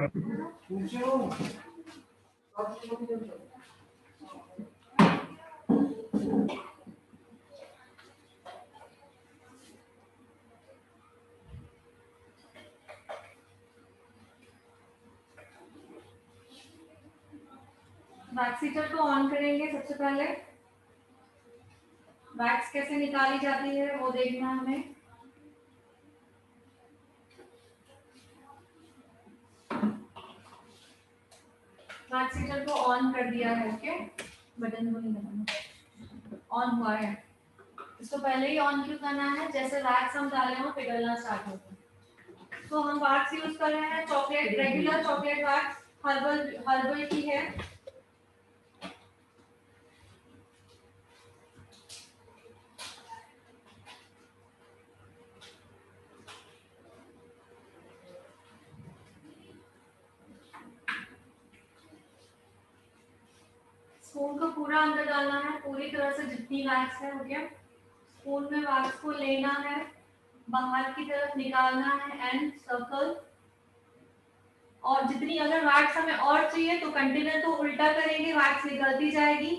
Wax heater को on करेंगे। सबसे पहले वैक्स कैसे निकाली जाती है वो देखना हमें। वैक्स हीटर को ऑन कर दिया है। ओके, बटन को नहीं दबाना, ऑन हुआ है। इसको पहले ही ऑन क्यों करना है? जैसे वैक्स हम डाले हो पिघलना स्टार्ट होता है। तो हम वैक्स यूज कर रहे हैं chocolate, regular chocolate wax, herbal की है। स्पून को पूरा अंदर डालना है, पूरी तरह से जितनी वैक्स है। ओके, स्पून में वैक्स को लेना है, बाहर की तरफ निकालना है एंड सर्कल। और जितनी अगर वैक्स हमें और चाहिए तो कंटेनर को उल्टा करेंगे, वैक्स निकलती जाएगी।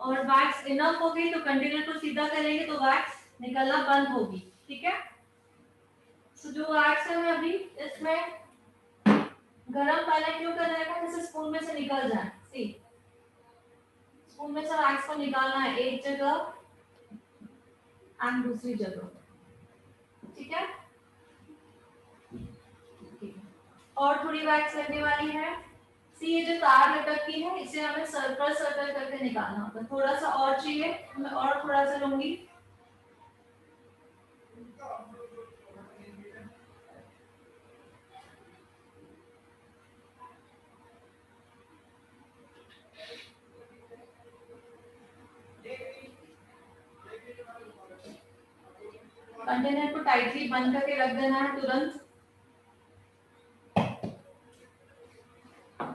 और वैक्स इनफ हो गई तो कंटेनर को सीधा करेंगे तो वैक्स निकलना बंद होगी। ठीक है, तो जो वैक्स है हमें अभी इसमें गरम पहले क्यों कर रहे हैं? जैसे स्पून में से निकल जाए। सी, स्पून में से वैक्स को निकालना है एक जगह एंड दूसरी जगह। ठीक है, और थोड़ी वैक्स लगने वाली है। सी, ये जो तार लटकती है इसे हमें सर्कल सर्कल करके निकालना होगा। थोड़ा सा और चाहिए, मैं और थोड़ा सा लूंगी। कंटेनर को टाइटली बंद करके रख देना है तुरंत।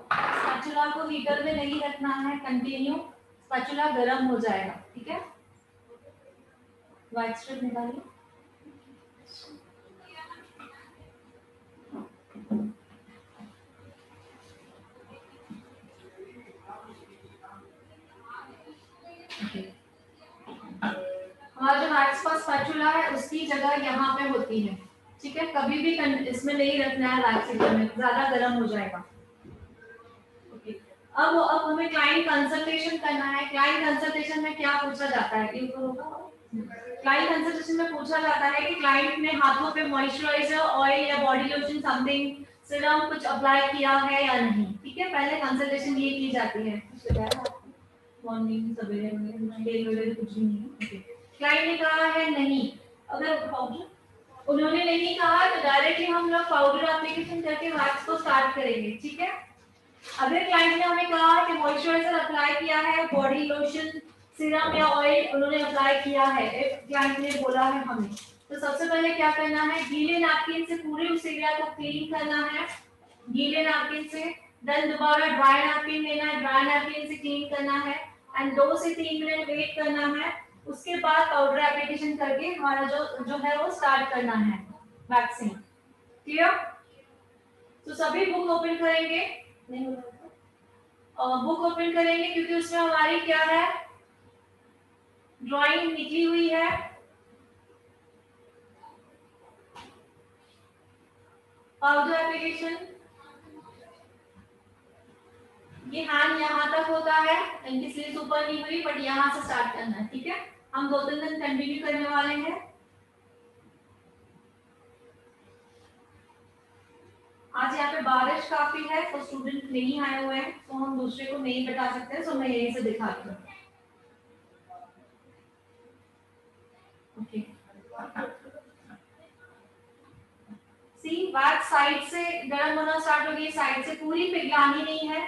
स्पैचुला को हीटर में नहीं रखना है कंटिन्यू, स्पैचुला गर्म हो जाएगा। ठीक है, व्हाइट स्ट्रिप निकालिए। हमारा जो वैक्स का स्पैचुला है उसकी जगह यहाँ पे होती है। ठीक है, कभी भी इसमें नहीं रखना है वैक्स हीटर में, ज्यादा गर्म हो जाएगा। अब हमें क्लाइंट कंसल्टेशन करना है। क्लाइंट कंसल्टेशन में क्या पूछा जाता है? क्लाइंट कंसल्टेशन में पूछा जाता है कि क्लाइंट ने हाथों पे मॉइस्चराइजर, ऑयल या बॉडी लोशन, समथिंग सीरम कुछ अप्लाई किया है या नहीं। ठीक है, पहले कंसल्टेशन ये की जाती है। मॉर्निंग सवेरे वगैरह कुछ भी नहीं। क्लाइंट ने कहा है नहीं, अगर पाउडर उन्होंने नहीं कहा तो डायरेक्टली हम लोग पाउडर एप्लीकेशन करके वैक्स को स्टार्ट करेंगे। ठीक है, अगर क्लाइंट ने हमें कहा कि मॉइस्चराइजर अप्लाई किया है, बॉडी लोशन, सीरम या ऑयल उन्होंने अप्लाई किया है, क्लाइंट ने बोला है हमें, तो सबसे पहले क्या करना है? गीले नैपकिन से पूरे उस एरिया को क्लीन करना है, गीले नैपकिन से। देन दोबारा ड्राई नैपकिन लेना है, ड्राई नैपकिन से क्लीन करना है एंड 2 से 3 मिनट वेट करना है। उसके बाद पाउडर एप्लीकेशन करके हमारा जो है वो स्टार्ट करना है वैक्सीन। क्लियर? तो सभी बुक ओपन करेंगे, नहीं बुक ओपन करेंगे क्योंकि उसमें हमारी क्या है, ड्राइंग निकली हुई है। पाउडर एप्लीकेशन, ये हैंड यहाँ तक होता है, इनकी स्लीव्स ऊपर नहीं हुई बट यहाँ से स्टार्ट करना है। ठीक है, हम 2-3 दिन कंटिन्यू करने वाले हैं। आज यहाँ पे बारिश काफी है तो स्टूडेंट नहीं आए हुए हैं, तो हम दूसरे को नहीं बता सकते, तो मैं यहीं से दिखाती हूँ। ओके, सी, वैक्स साइड से गर्म होना स्टार्ट हो गई, साइड से पूरी पिघलानी नहीं है,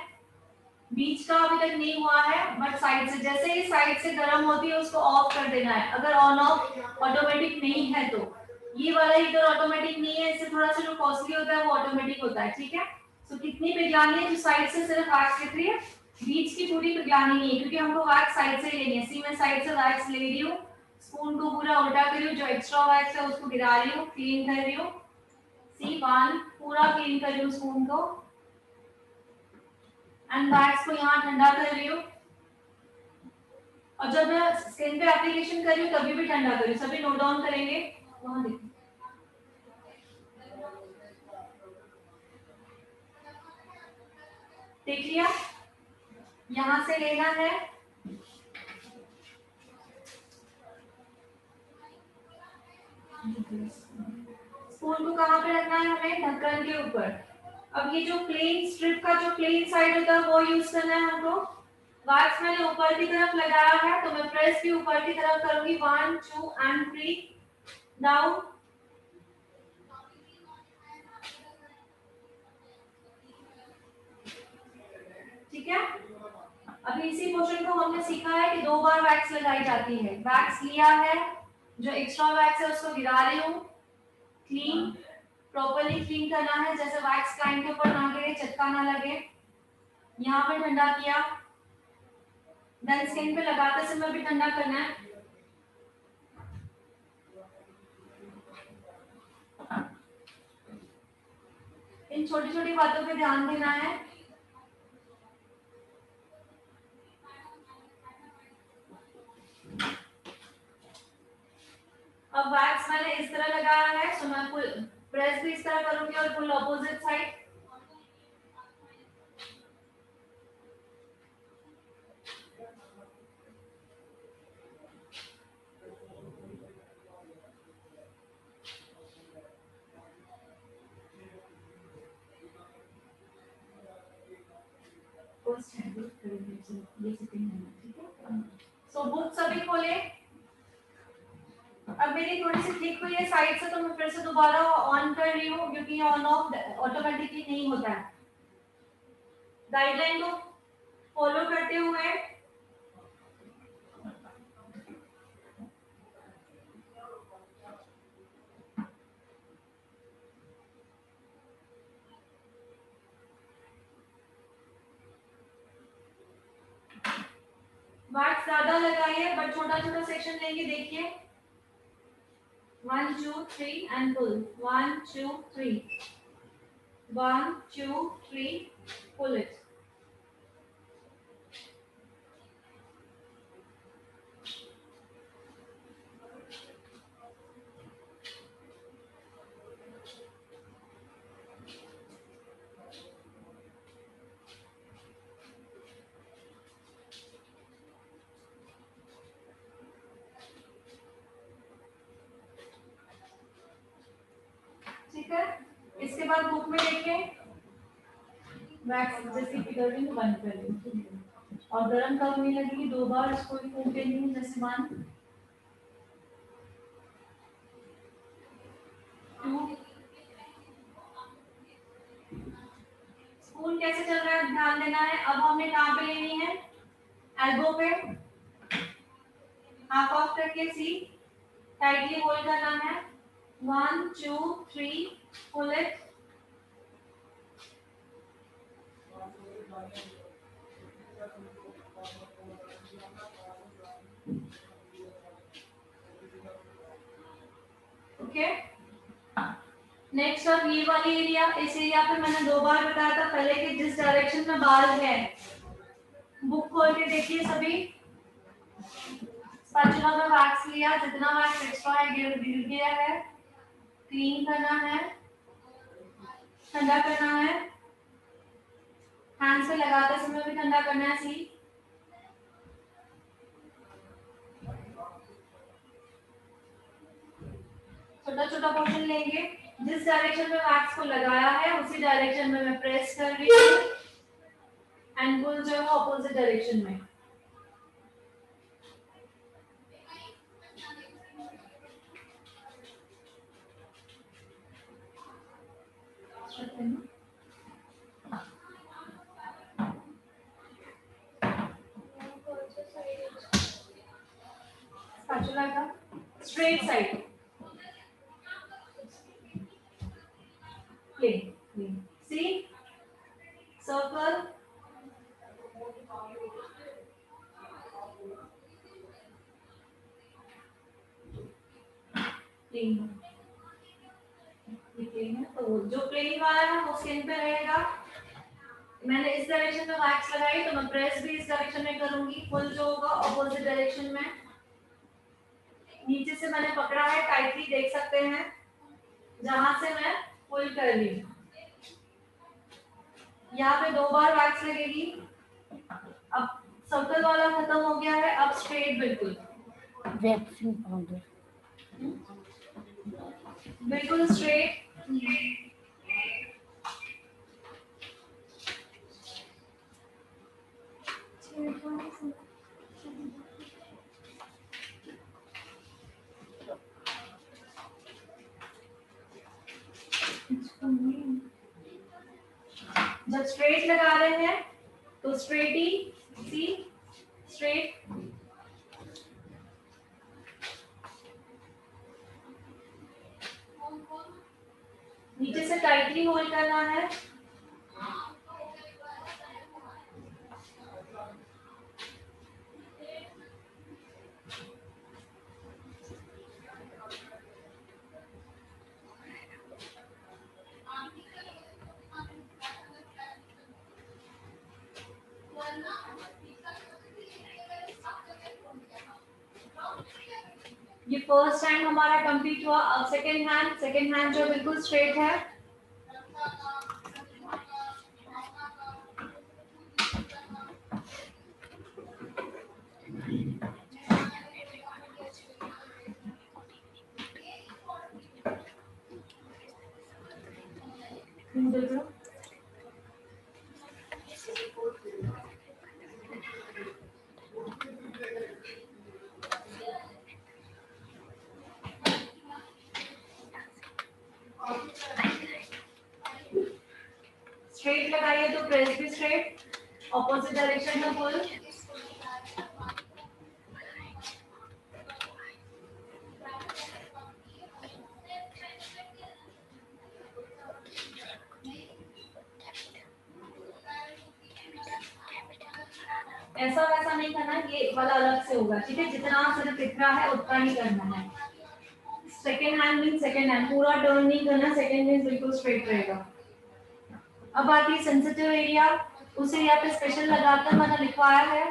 बीच का अभी तक नहीं हुआ है बट साइड से, जैसे ही साइड से गर्म होती है उसको ऑफ कर देना है। अगर ऑन ऑफ ऑटोमेटिक नहीं है तो, ये वाला हीटर ऑटोमेटिक नहीं है, इससे थोड़ा सा जो कॉस्टली होता है वो ऑटोमेटिक होता है। ठीक है, तो कितनी पिघलानी है? जो साइड से सिर्फ वैक्स दिख रही है, बीच की पूरी पिघलानी नहीं है क्योंकि हमको वैक्स साइड से लेनी है। सी, मैं साइड से वैक्स ले रही हूँ, स्पून को पूरा उल्टा कर रही हूँ, जो एक्स्ट्रा वैक्स है उसको गिरा रही हूँ, क्लीन कर रही हूँ। सी, 1 पूरा क्लीन कर रही हूँ स्पून को एंड वैक्स को यहाँ ठंडा कर रही हूँ, और जब मैं स्किन पे एप्लीकेशन कर रही हूँ तभी भी ठंडा कर रही हूँ। सभी नोट डाउन करेंगे। वहां देखो, देख लिया, यहाँ से लेना है, स्पून को कहाँ पे रखना है हमें, ढक्कन के ऊपर। अब ये जो प्लेन स्ट्रिप का जो प्लेन साइड होता है वो यूज करना है हमको। वैक्स मैंने ऊपर की तरफ लगाया है तो मैं प्रेस भी ऊपर की तरफ करूंगी, 1 2 एंड 3 डाउन। ठीक है, अभी इसी पोर्शन को हमने सीखा है कि 2 बार वैक्स लगाई जाती है। वैक्स लिया है, जो एक्स्ट्रा वैक्स है उसको गिरा रही हूँ, क्लीन, प्रॉपर्ली क्लीन करना है, जैसे वैक्स क्लाइंट के ऊपर ना गिरे, चटका ना लगे। यहाँ पे ठंडा किया, देन स्किन पे लगाते समय भी ठंडा करना है। इन छोटी छोटी बातों पे ध्यान देना है। अब वैक्स मैंने इस तरह लगाया है, सो मैं फुल प्रेस भी इस तरह करूंगी और full opposite side. So book सभी खोले। अब मेरी थोड़ी सी थिक हुई है साइड से, तो मैं फिर से दोबारा ऑन कर रही हूँ, क्योंकि ये ऑन ऑफ ऑटोमेटिकली नहीं होता है। गाइडलाइन को फॉलो करते हुए वैक्स ज्यादा लगाइए, बट छोटा छोटा सेक्शन लेंगे। देखिए 1 2 3 एंड पुल, 1 2 3, 1 2 3, पुल इट। ठीक है, इसके बाद बुक में देखिए वैक्स जैसे कि कर रही हूँ, बंद कर रही हूँ, और गर्म कब नहीं लगेगी, 2 बार इसको भी फूक देनी है, जैसे 1 2। स्पून कैसे चल रहा है ध्यान देना है। अब हमें कहाँ पे लेनी है, एल्बो पे, हाफ ऑफ करके सी टाइटली होल्ड करना है, 1 2 3, पुल इट। ओके, नेक्स्ट अब ये वाली एरिया, इस एरिया पे मैंने 2 बार बताया था पहले कि जिस डायरेक्शन में बाल है, बुक खोल के देखिए सभी। स्पैचुला में वैक्स लिया, जितना वैक्स एक्स्ट्रा है गिर गया है, क्लीन करना है, ठंडा करना है, हैंड से लगाते समय भी ठंडा करना है। सी छोटा छोटा पोर्शन लेंगे, जिस डायरेक्शन में वैक्स को लगाया है उसी डायरेक्शन में मैं प्रेस कर रही हूँ, एंड पुल जो है ऑपोजिट डायरेक्शन में। स्पैचुला का स्ट्रेट साइड, प्लेन प्लेन, सी सर्कल, प्लेन प्लेन है, तो जो प्लेन वाला है वो स्किन पे रहेगा, मैंने इस डायरेक्शन में वैक्स लगाई तो मैं प्रेस भी इस डायरेक्शन में करूंगी, पुल जो होगा ऑपोजिट डायरेक्शन में। नीचे से मैंने पकड़ा है टाइटली, देख सकते हैं, जहां से मैं पुल कर रही हूँ। यहाँ पे 2 बार वैक्स लगेगी। अब सर्कल वाला खत्म हो गया है, अब स्ट्रेट बिल्कुल वैक्सिंग पाउडर बिल्कुल स्ट्रेट। जब स्ट्रेट लगा रहे हैं तो स्ट्रेट ही, सी स्ट्रेट। नीचे से टाइटली होल्ड करना है। ये फर्स्ट हैंड हमारा कंप्लीट हुआ। अब सेकंड हैंड जो बिल्कुल स्ट्रेट है। स्ट्रेट लगाइए तो प्रेस भी स्ट्रेट, ऑपोजिट डायरेक्शन में पुल। ऐसा वैसा नहीं करना, ये वाला अलग से होगा, ठीक है। जितना सिर्फ दिख रहा है उतना ही करना है। Second hand mean second hand, पूरा टर्न नहीं करना, सेकेंड मीन बिल्कुल स्ट्रेट रहेगा। अब आती है सेंसिटिव एरिया, उस एरिया पे स्पेशल लगाकर मैंने लिखवाया है।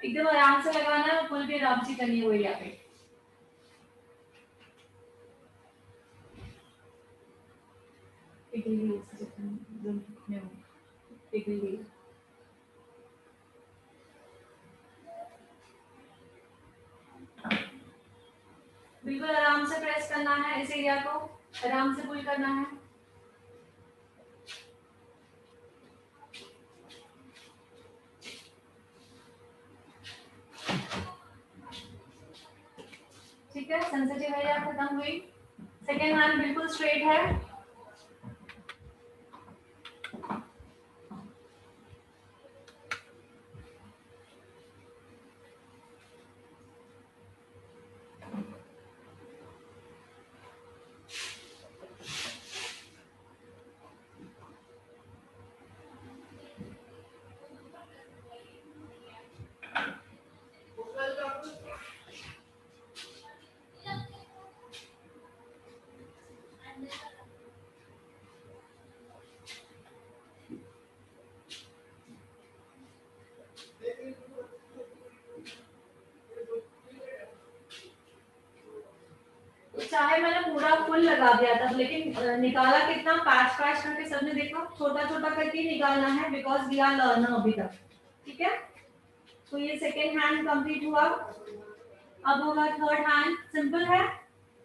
एकदम आराम से लगाना है, फुल भी आराम से करनी है वो एरिया पे। बिल्कुल आराम से प्रेस करना है, इस एरिया को आराम से पुल करना है। ठीक है, सेंसिटिव एरिया खत्म हुई। सेकेंड हैंड बिल्कुल स्ट्रेट है। चाहे मैंने पूरा फुल लगा दिया था, लेकिन निकाला कितना, पैच पैच करके सबने देखा, छोटा छोटा करके निकालना है, बिकॉज वी आर लर्नर अभी तक। ठीक है, तो ये सेकेंड हैंड कंप्लीट हुआ। अब होगा थर्ड हैंड। सिंपल है,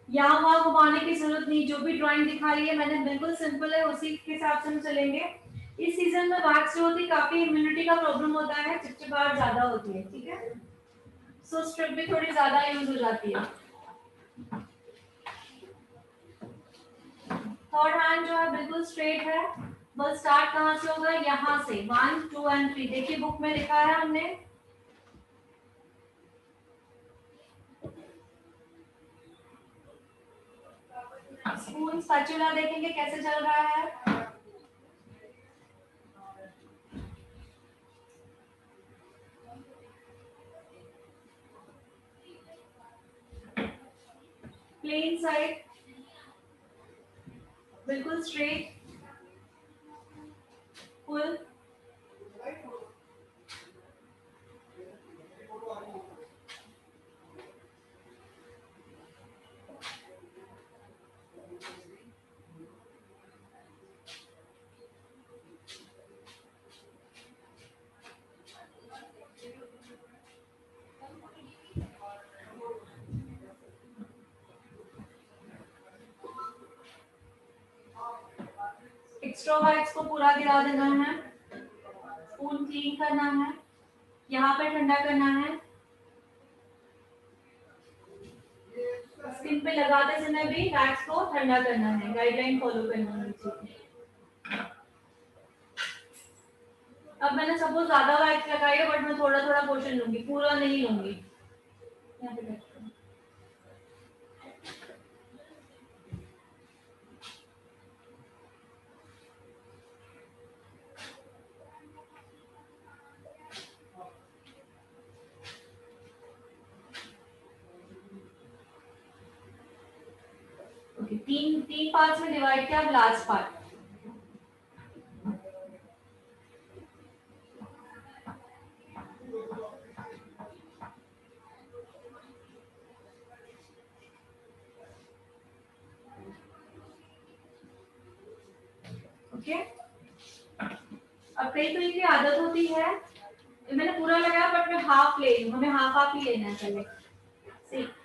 यहाँ वहां घुमाने की जरूरत नहीं, जो भी ड्राइंग दिखा रही है मैंने बिल्कुल सिंपल है, उसी के हिसाब से हम चलेंगे। इस सीजन में वैक्स जो होती है काफी इम्यूनिटी का प्रॉब्लम होता है, चिपचिपाहट ज्यादा होती है। ठीक है, सो स्ट्रिप भी थोड़ी ज्यादा यूज हो जाती है। थर्ड हैंड जो है बिल्कुल स्ट्रेट है। बस स्टार्ट कहां से होगा, यहाँ से 1 2 एंड 3। देखिए बुक में लिखा है हमने। स्पून स्पैचुला देखेंगे कैसे चल रहा है। प्लेन साइड बिल्कुल स्ट्रेट। पुल, एक्स्ट्रोवर्ट्स को पूरा गिरा देना है, स्पून क्लीन करना है, यहाँ पे ठंडा करना है, स्किन पे लगाते समय भी वैक्स को ठंडा करना है, गाइडलाइन फॉलो करना है। अब मैंने सपोज ज्यादा वैक्स लगाई है बट मैं थोड़ा थोड़ा पोर्शन लूंगी, पूरा नहीं लूंगी। यहाँ पे देखते हैं। ओके, तीन पार्ट्स में डिवाइड किया। अब लास्ट पार्ट, ओके। अब कई कोई की आदत होती है, मैंने पूरा लगाया बट मैं हाफ ले लूं, हमें हाफ ही लेना है पहले।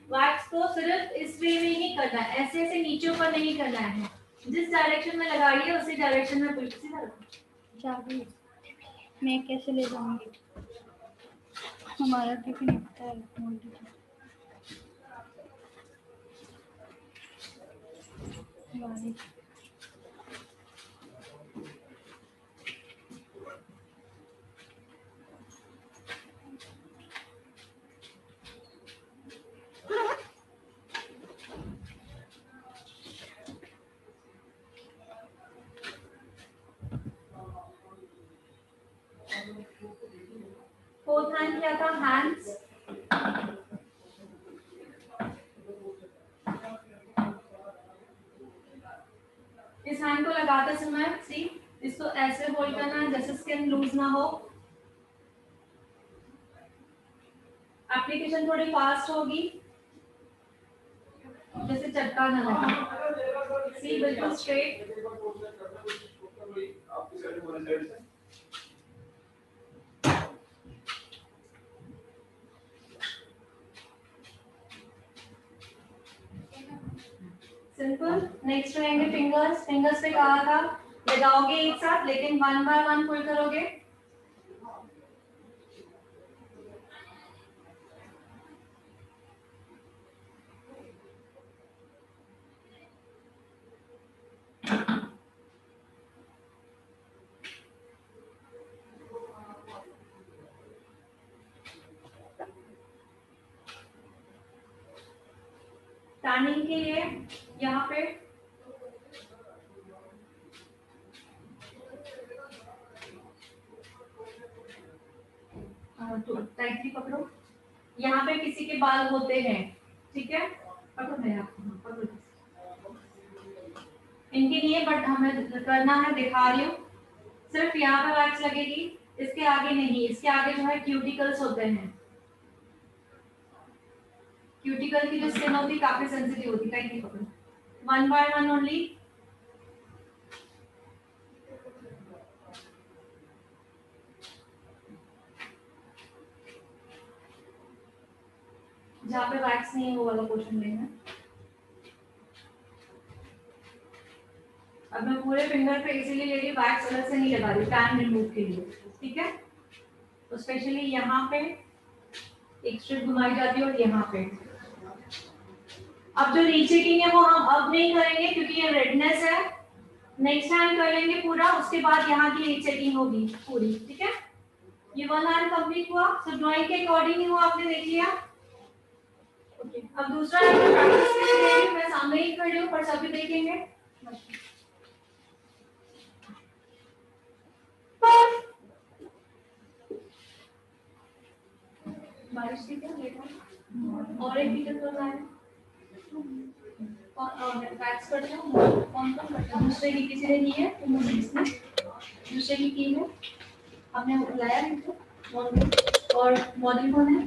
वैक्स को सिर्फ इस वे में ही करना है, ऐसे ऐसे नीचे ऊपर नहीं करना है। जिस डायरेक्शन में लगाई है उसी डायरेक्शन में बिल्कुल सीधा रखो। चाबी मैं कैसे ले जाऊंगी? हमारा टिफिन इतना है। गाड़ी फोर्थ हैंड क्या था? हैंड्स। इस हैंड को लगाते समय सी इसको ऐसे होल्ड करना है जैसे स्किन लूज ना हो। एप्लीकेशन थोड़ी फास्ट होगी, जैसे चटका ना लगे। सी बिल्कुल स्ट्रेट। सिंपल। नेक्स्ट रहेंगे फिंगर्स। फिंगर्स पे कहा था लगाओगे एक साथ, लेकिन वन बाय वन पुल करोगे। टर्निंग के लिए यहाँ पे तो टाइटली पकड़ो। यहाँ पे किसी के बाल होते हैं, ठीक है, पकड़ो मैं आपको पकड़ो। इनके लिए बट हमें करना है, दिखा रही हूँ। सिर्फ यहाँ पे वैक्स लगेगी, इसके आगे नहीं। इसके आगे जो है क्यूटिकल्स होते हैं। क्यूटिकल की जो स्किन होती है काफी सेंसिटिव होती है। टाइटली पकड़ो, वन बाय वन ओनली। जहाँ पे वैक्स नहीं है वो वाला पोर्शन लेना। अब मैं पूरे फिंगर पे इसीलिए ले रही हूँ, वैक्स अलग से नहीं लगा रही, टैन रिमूव के लिए, ठीक है। तो स्पेशली यहाँ पे एक स्ट्रिप घुमाई जाती है और यहाँ पे। अब जो रीचेकिंग है वो हम अब नहीं करेंगे क्योंकि ये रेडनेस है। नेक्स्ट टाइम कर लेंगे पूरा, उसके बाद यहाँ की रीचेकिंग होगी पूरी, ठीक है। ये वन हैंड कंप्लीट हुआ। तो ड्राइंग के अकॉर्डिंग ही हुआ, आपने देख लिया। अब दूसरा प्रैक्टिस के लिए मैं सामने ही खड़ी हूँ पर सभी देखेंगे। बारिश थी क्या लेटा? और एक टीचर तो है और वैक्स करते हो कौन करता है? दूसरे की किसी ने नहीं है तो मुझे इसमें दूसरे की है, आपने लाया है तो और मॉडल कौन है?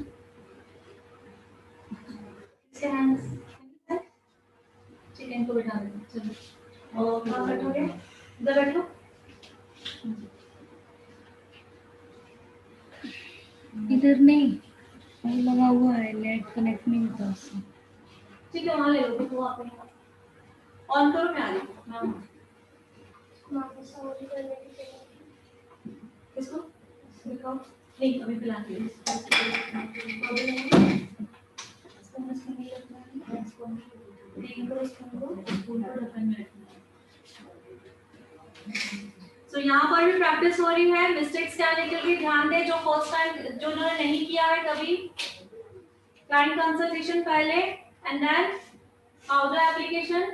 किसके हैंड्स? ठीक है, इनको बैठा देते हैं, चलो। और कहाँ बैठोगे? इधर बैठो। इधर नहीं, वो लगा हुआ है, नेट कनेक्ट नहीं होता उससे। ठीक है, वहाँ ले लो, तो वहाँ पे ऑन करो, मैं आ रही हूँ। हाँ, किसको दिखाओ? नहीं, अभी फिलहाल नहीं। तो यहाँ पर भी प्रैक्टिस हो रही है। मिस्टेक्स क्या निकल के ध्यान दें, जो फर्स्ट टाइम जो उन्होंने नहीं किया है कभी, क्लाइंट कंसल्टेशन पहले and then how the application.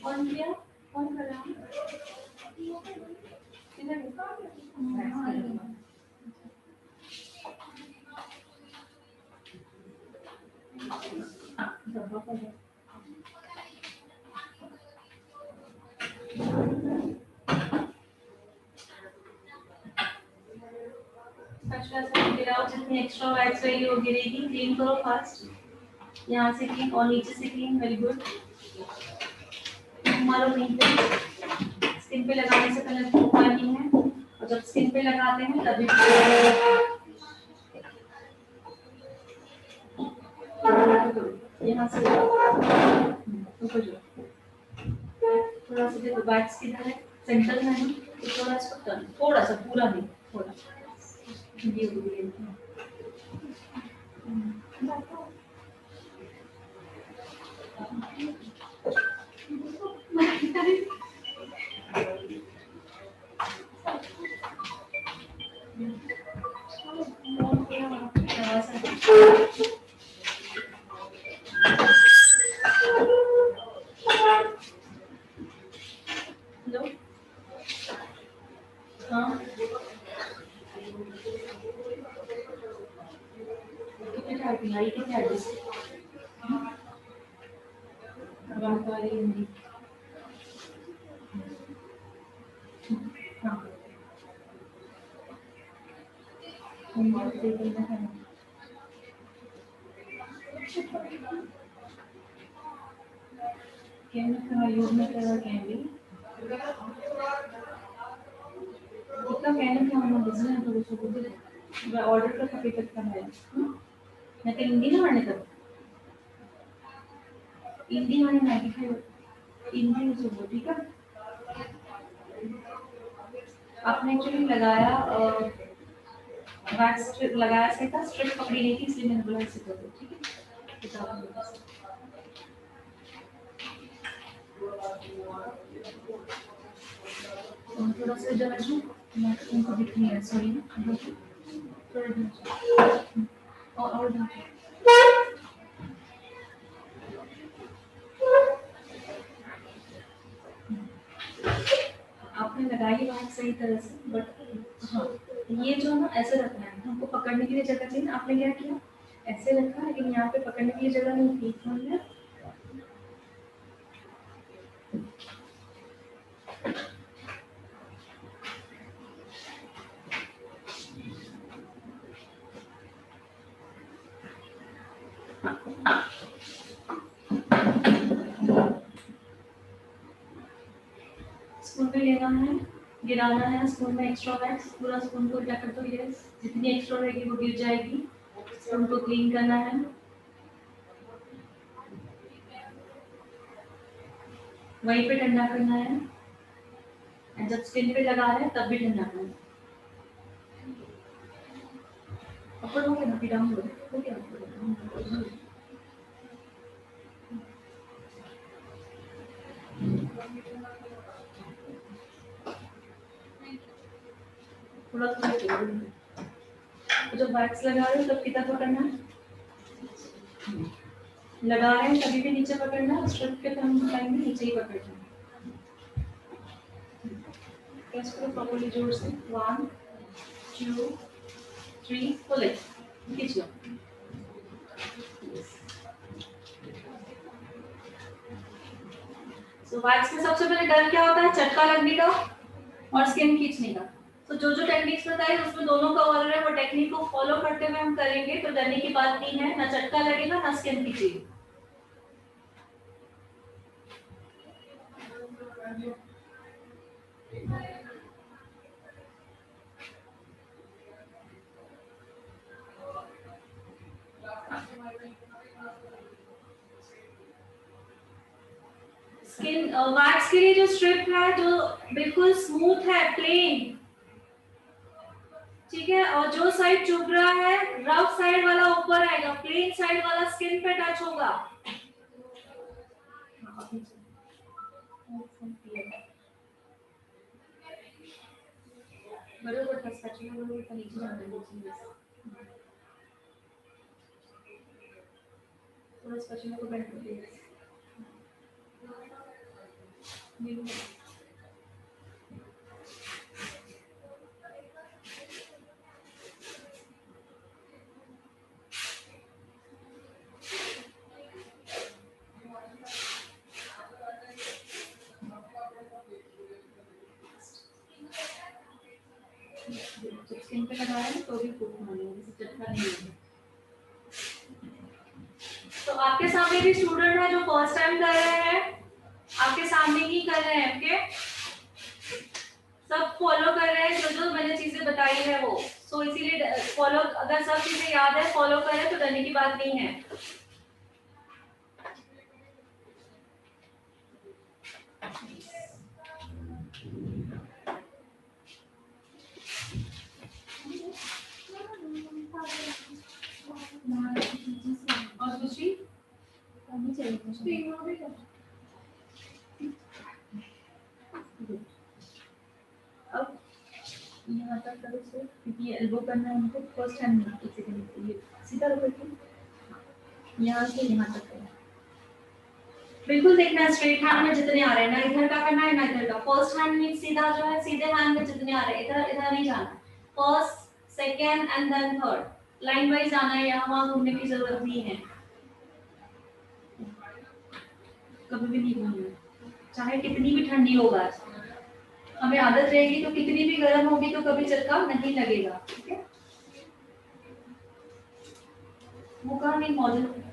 On किया, ऑन कर रहा हूँ। गिराओ, जितनी एक्स्ट्रा वैक्स रहेगी वो गिरेगी। क्लीन करो फास्ट, यहाँ से क्लीन और नीचे से क्लीन। Very good. मारो कहीं पे, स्किन पे लगाने से पहले धूप पानी है, और जब स्किन पे लगाते हैं तभी यहाँ से ऊपर जो थोड़ा सा देखो, वैक्स किधर है? सेंटर में है, तो थोड़ा इसको टर्न, थोड़ा सा, पूरा नहीं, थोड़ा ये हेलो, हाँ, कितने टाइपिंग आई, कितने एड्रेस बात आ रही है मेरी? हाँ, क्या यूज में कर कैंडी इतना कहने क्या हम बिजनेस है, तो उसको बोल मैं ऑर्डर का हकीकत का है। मैं तो हिंदी ना आने तक हिंदी आने मैगी खाई हिंदी से बोल, ठीक है? आपने एक्चुअली लगाया वैक्स स्ट्रिप लगाया से था, स्ट्रिप पकड़ी नहीं थी, इसलिए मैंने बोला इसे कर दो, ठीक है? बताओ थोड़ा सा इधर आ जाओ, मैं उनको दिख नहीं है, सॉरी ना, थोड़ा इधर और आपने लगाई बात सही तरह से, बट हाँ, ये जो ना ऐसे रखना है, हमको पकड़ने के लिए जगह चाहिए ना। आपने क्या किया, ऐसे रखा, लेकिन यहाँ पे पकड़ने के लिए जगह नहीं थी, समझ गए? स्पून पे लेना है, गिराना है स्पून में एक्स्ट्रा वैक्स, पूरा स्पून को क्या कर दो, ये जितनी एक्स्ट्रा रहेगी वो गिर जाएगी। स्पून को क्लीन करना है, वहीं पे ठंडा करना है, और जब स्किन पे लगा रहे हैं तब भी ठंडा करना है। ऊपर हो गया ना, फिर डाउन हो गया। थोड़ा थोड़ा जब वैक्स लगा रहे हो तब कितना पकड़ना है, लगा रहे हैं तभी भी नीचे पकड़ना है, स्ट्रिप के टाइम में नीचे ही पकड़ना है। प्रेस करो प्रॉपर्ली जोर से 1 2 3 पुल इट खींच लो सो वैक्स में सबसे पहले डर क्या होता है चटका लगने का और स्किन खींचने का तो जो जो टेक्निक्स बताई उसमें दोनों का ऑर्डर है वो टेक्निक को फॉलो करते हुए हम करेंगे तो डरने की बात नहीं है ना चटका लगेगा ना स्किन खींचेगी स्किन वैक्स के लिए जो स्ट्रिप है जो बिल्कुल स्मूथ है प्लेन ठीक है और जो साइड चुभ रहा है रफ साइड वाला ऊपर आएगा प्लेन साइड वाला स्किन पे टच होगा बरोबर टच करना बरोबर नीचे जाना है थोड़ा स्पर्शना को बेंड कर दिया स्किन पे लगा है तो भी फूक मारेंगे चटका नहीं होगा तो आपके सामने भी स्टूडेंट है जो फर्स्ट टाइम कर रहे हैं आपके सामने ही कर रहे हैं ओके सब फॉलो कर रहे हैं जो जो मैंने चीजें बताई है वो सो इसीलिए फॉलो अगर सब चीजें याद है फॉलो करें तो डरने की बात नहीं है और दूसरी अब यहाँ तक करो से क्योंकि एल्बो करना है हमको फर्स्ट हैंड एक सेकंड ये सीधा रखो यहाँ से यहाँ तक करना बिल्कुल देखना है स्ट्रेट हैंड में जितने आ रहे हैं ना इधर का करना है ना इधर का फर्स्ट हैंड में सीधा जो है सीधे हैंड में जितने आ रहे हैं इधर इधर नहीं जाना first second and then third line wise जाना है यहाँ वहाँ घूमने की जरूरत नहीं है कभी भी नहीं घूमना चाहे कितनी भी ठंडी होगा हमें आदत रहेगी तो कितनी भी गर्म होगी तो कभी चटका नहीं लगेगा ठीक है वो कहाँ नहीं मौजूद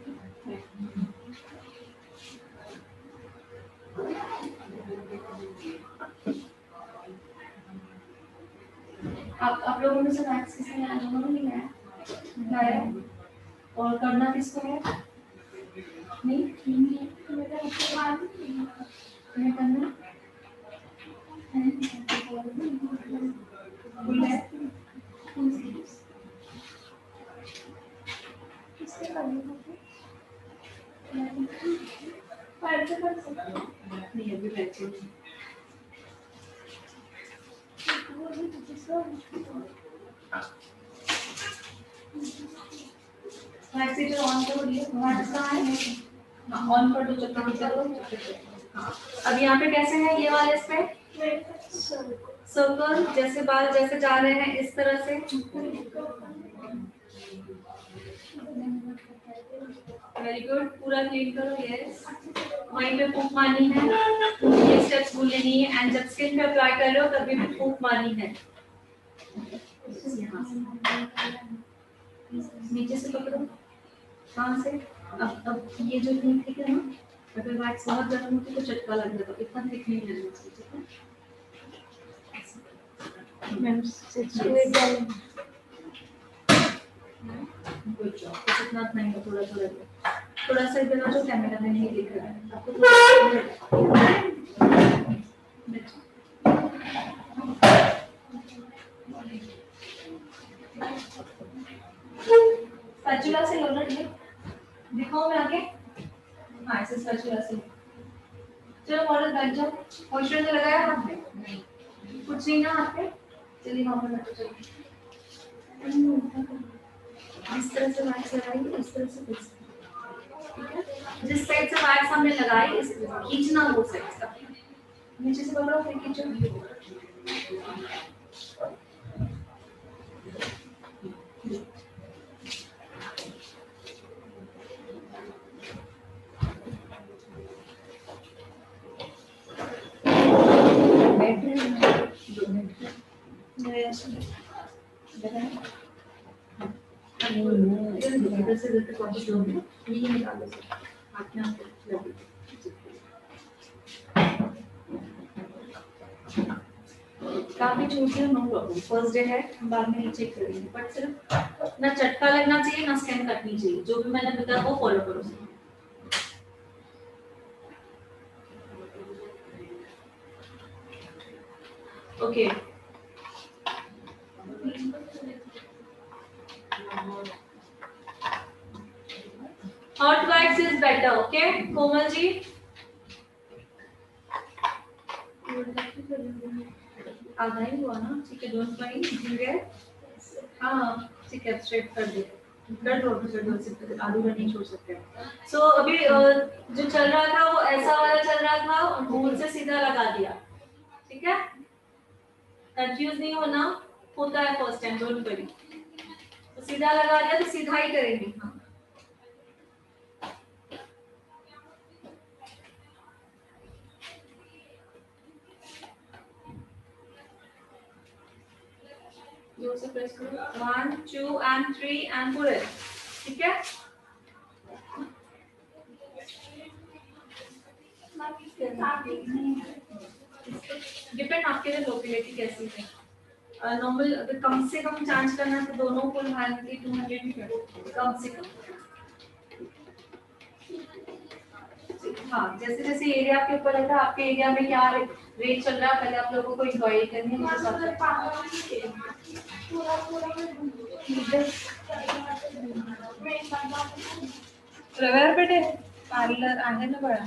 आप लोगों में से मैथ्स किसने आया दोनों ने लाया और करना किसको है नहीं करना नहीं अभी बैठे मैक्सीटर ऑन करो दिए मैक्स कहाँ है ऑन कर दो चक्कर करो अब यहाँ पे कैसे है ये वाले इस पे सर्कल जैसे बाल जैसे जा रहे हैं इस तरह से वेरी गुड पूरा क्लीन करो यस वहीं पे फूंक मारनी है ये स्टेप्स भूलने नहीं है एंड जब स्किन पे अप्लाई कर रहे हो तभी भी फूंक मारनी है नीचे से पकड़ो कहाँ से अब ये जो ठीक है ना अगर वैक्स बहुत गर्म होती तो चटका लग जाता इतना थिक नहीं लगना चाहिए मैम गुड जॉब इतना नहीं है थोड़ा सा इधर आ जाओ कैमरा में नहीं दिख रहा है आपको स्पैचुला से लो ना ये दिखाओ मैं आगे हाँ ऐसे स्पैचुला से चलो मॉडल बैठ जाओ मॉइस्चराइजर लगाया हाथ पे कुछ नहीं ना हाथ पे चलिए वहाँ पर बैठो चलिए इस तरह से वैक्स लगाइए इस तरह से ठीक है जिस साइड से वैक्स हमने लगाई इस खींचना वो साइड का नीचे से पकड़ो फिर खींचो। इधर से वापस लो, ये निकाल लो हाथ में आपको। काफी छूट है, नो प्रॉब्लम, फर्स्ट डे है, हम बाद में चेक करेंगे, बट सिर्फ ना चटका लगना चाहिए ना स्कैन कटनी चाहिए, जो भी मैंने बताया वो फॉलो करो। Okay hot wax is better, okay Komal ji. आधा ही हुआ ना, ठीक है, डोंट माइंड, ठीक है। हाँ ठीक है, स्ट्रेट कर दे, कर दो सिर्फ आलू नहीं छोड़ सकते। सो अभी जो चल रहा था वो ऐसा वाला चल रहा था, भूल से सीधा लगा दिया, ठीक है, कंफ्यूज नहीं होना, होता है फर्स्ट टाइम, डोंट वरी। तो सीधा लगा दिया तो सीधा ही करेंगे। हाँ जोर से प्रेस करो, 1 2 एंड 3 एंड पुल इट, ठीक है। डिपेंड आपके लिए लोकेलिटी कैसी है। नॉर्मल अगर कम से कम चार्ज करना है तो दोनों फुल हैंड की 200 ही कर, कम से कम। हाँ जैसे जैसे एरिया आपके ऊपर रहता है, आपके एरिया में क्या रेट चल रहा है, पहले आप लोगों को इंक्वायरी करनी है मुझे रविवार पेठे पार्लर आहे ना बळा।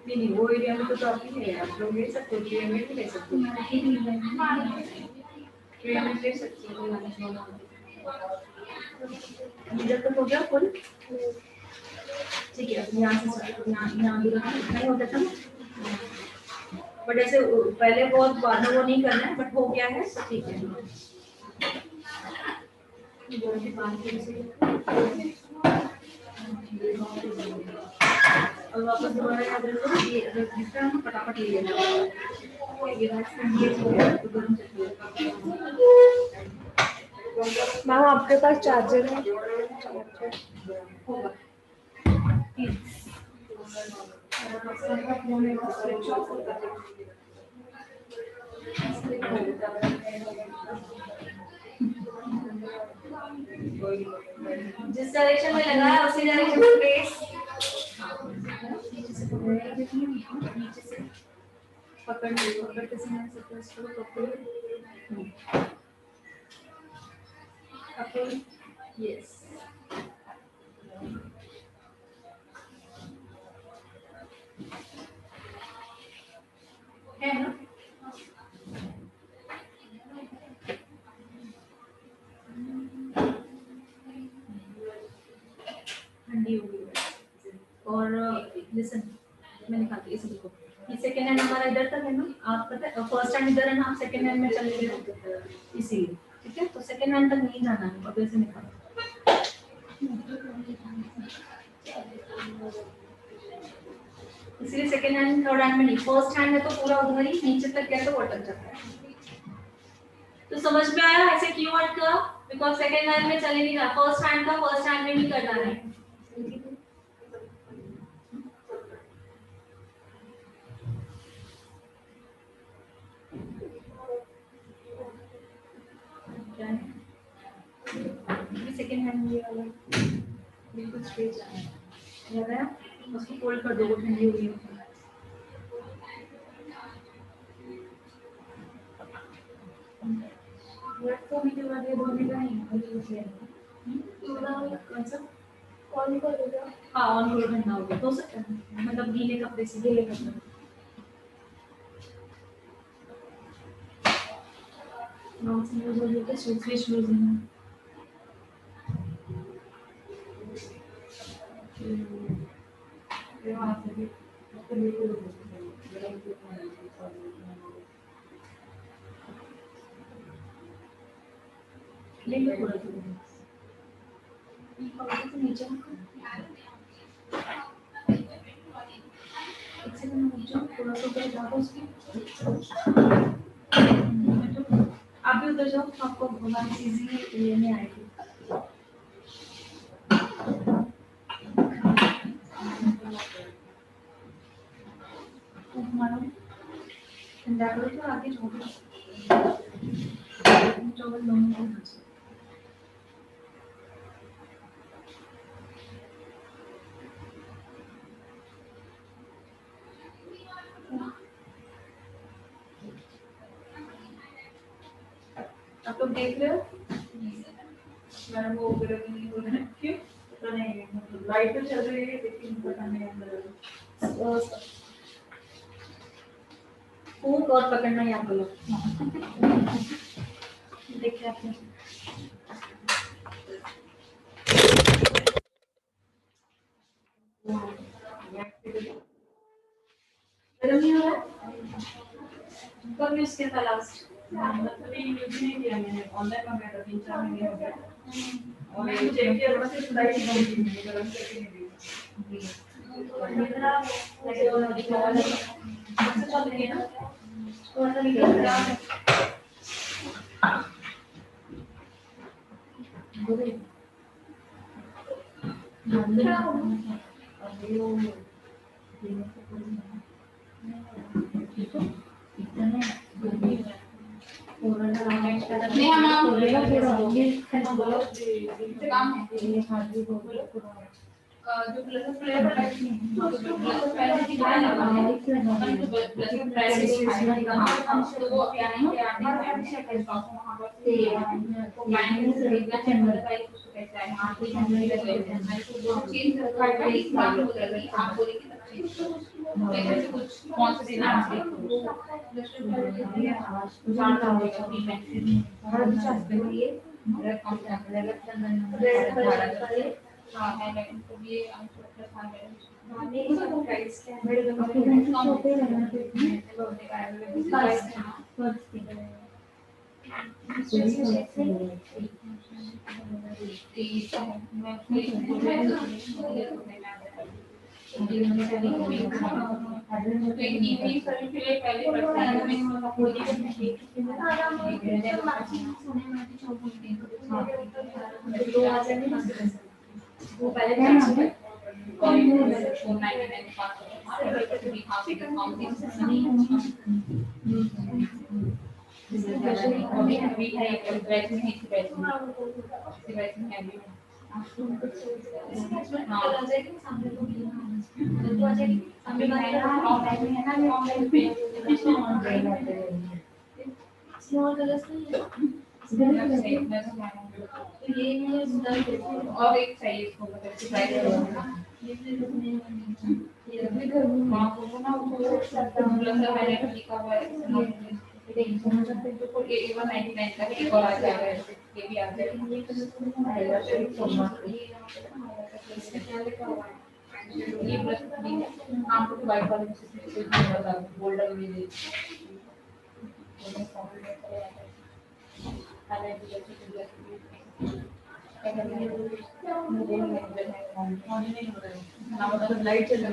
नहीं वो एरिया में तो आप ही है, आप लोग ले सकते हो, ट्रेन में भी ले सकते हो, ट्रेन में ले सकते हो। इधर तो हो गया फुल, ठीक है, यहाँ से यहाँ भी नहीं होता था, बट ऐसे पहले बहुत बाद में वो नहीं करना है, बट हो गया है तो ठीक है। और वापस दोबारा याद रखो, ये जिसका हम फटाफट ले लेना, ये मैम आपके पास चार्जर है? होगा जिस डायरेक्शन में लगाया उसी डायरेक्शन में फेस नीचे से पकड़ लो, पकड़ के सीने से प्रेस करो, पकड़, यस है ना। ठंडी हो गई है। और लिसन मैंने कहा कि इसे देखो, ये सेकंड हैंड हमारा इधर तक है ना, आप पता है फर्स्ट हैंड इधर है ना, आप सेकंड हैंड में चले गए इसीलिए, ठीक है, तो सेकंड हैंड तक नहीं जाना है, अब ऐसे निकालो, इसलिए सेकंड हैंड थर्ड हैंड में नहीं, फर्स्ट हैंड में तो पूरा उधर ही नीचे तक गया तो वो अटक जाता है। तो समझ में आया ऐसे क्यों अटका, बिकॉज सेकंड हैंड में चले नहीं रहा, फर्स्ट हैंड का फर्स्ट हैंड में ही करना है। सेकंड हैंड ये वाला बिल्कुल स्ट्रेट जाना है, लग रहा है, उसको फोल्ड कर दो, वो ठंडी हो गई है। वर्ड तो नहीं लगा दे, बोलने का नहीं, कौन सा ऑन कर दो। हाँ ऑन करो, ठंडा हो गया तो मतलब गीले कपड़े से, गीले कपड़े नॉनसेंस यूज हो गया, स्विच यूज है। ले लो थोड़ा सा नीचे थोड़ा सा ऊपर जाओ उसके। आप भी उधर जाओ, आपको बहुत इजी लेने आएगी। ठंडा करो तो आगे चावल दोनों को आप लोग देख रहे हो मैडम वो वगैरह नहीं हो रहा है, क्यों पता नहीं, मतलब लाइट तो चल रही है लेकिन पता नहीं अंदर फूक और पकड़ना याद करो। देखिए आपने गरम नहीं हो रहा कब यूज किया था लास्ट? अभी यूज नहीं किया मैंने, ऑनलाइन मंगाया था 3-4 महीने हो गए और ये चेक किया बड़ा सिर्फ लाइट ही नहीं गरम करके नहीं दी। चल रही है ना थोड़ा सा निकल रहा है। नहीं हम काम जो प्लस फ्लेवर पहले दिखाया ना तो वो अभी आने के आने वहां पर लाइन से रेगुलर चैनल का उसको कहता है हां कोई चेंज कर इस बात को लगी आप बोले कि जैसे कुछ कौन से दिन आप जानता होगा कि मैक्सिमम हर चांस पे ये रेड कलर हाँ है लेकिन तो ये आंसर प्लस आ गया नहीं इसका प्राइस क्या है? मेरे को छोटे रहना चाहिए वो पहले स्मॉल कलर्स नहीं है तो ये और एक चाहिए इसको मतलब प्राइस ये हां वो ना वो प्लस मैंने लिखा हुआ है ये 199 का एक और आ जाएगा ये भी आ जाएगा ये प्लस आपको वाइट वाले में से कोई बता गोल्डन में दे लाइट चल रही है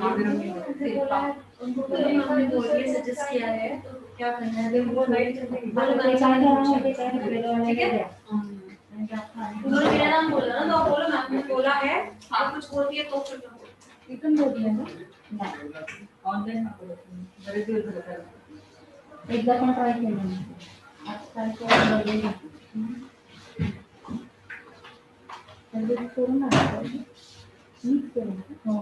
उनको हमने बोलिए सजेस्ट किया है तो क्या करना है वो लाइट चल रही है ठीक है उन्होंने मेरा नाम बोला ना तो बोलो मैम ने बोला है आप कुछ बोल दिया तो फिर इतन बोल दिया ना ऑनलाइन में बोलो बड़े दूर से एकदा पण ट्राय केलं आजकाल तो लगेगा म्हणजे करून ना मिक्स करून हो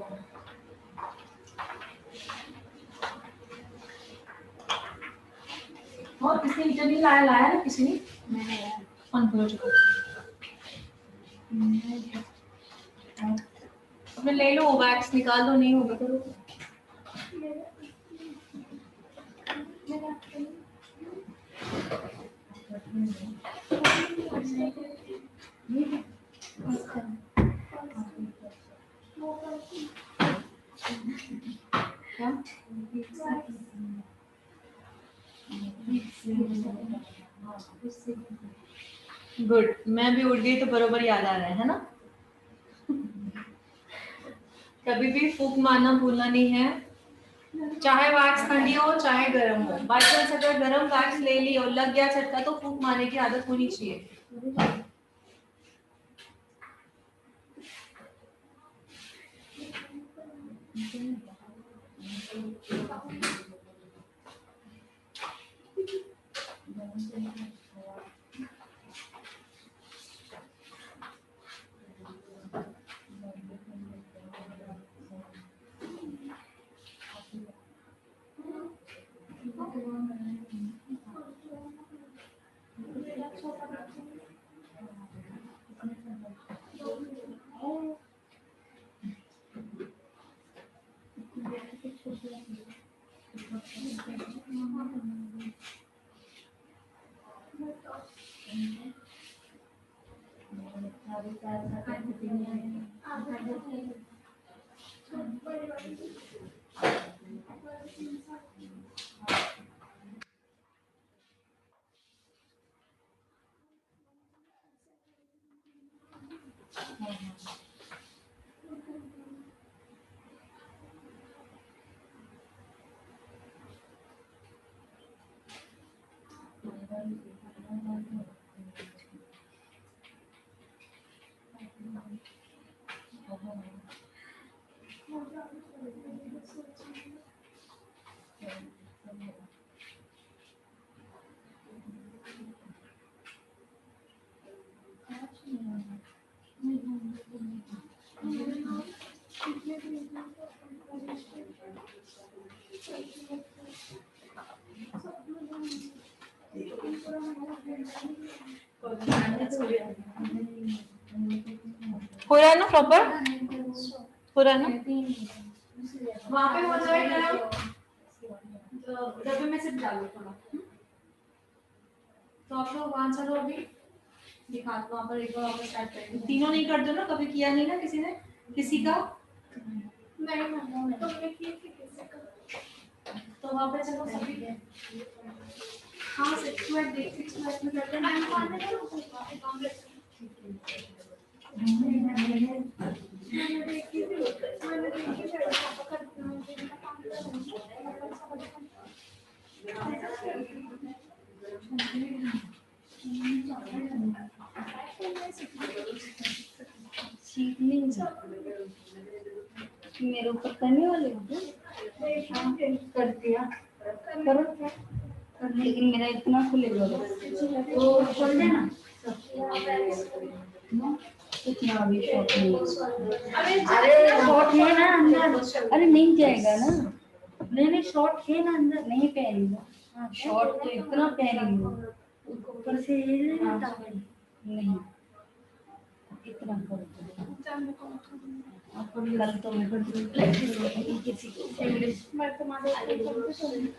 और किसने विटामिन लाया ना किसने मैंने ऑन करो चुका उसमें ले लो, वैक्स निकाल दो, नहीं होगा तो गुड। मैं भी उठ गई तो बरोबर याद आ रहा है ना। कभी भी फूक मारना भूलना नहीं है, चाहे वैक्स ठंडी हो चाहे गर्म हो। बाई चांस अगर गर्म वैक्स ले ली और लग गया झटका तो फूक मारने की आदत होनी चाहिए। हो रहा है ना प्रॉपर, हो रहा है ना। वहाँ पे हो जाएगा, तो डब्बे में से डालो थोड़ा। तो आप लोग वहाँ चलो अभी दिखा दो, वहाँ पर एक बार वापस स्टार्ट करेंगे। तीनों नहीं कर दो ना, कभी किया नहीं ना किसी ने, किसी का तो वहाँ पे चलो सभी। हाँ 6 मिनट देख 6 मिनट में करते हैं। मेरे ऊपर करने वाले हो कर दिया करो, लेकिन मेरा इतना खुलेगा तो खोल देना। इतना भी शॉर्ट नहीं, अरे शॉर्ट है ना अंदर, अरे नहीं जाएगा ना, नहीं शॉर्ट है ना अंदर, नहीं पहनेगा। हाँ शॉर्ट तो इतना पहनेगा ऊपर से नहीं इतना कर कल तो मैं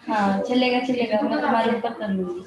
हाँ चलेगा चलेगा, मैं तुम्हारे ऊपर कर लूंगी।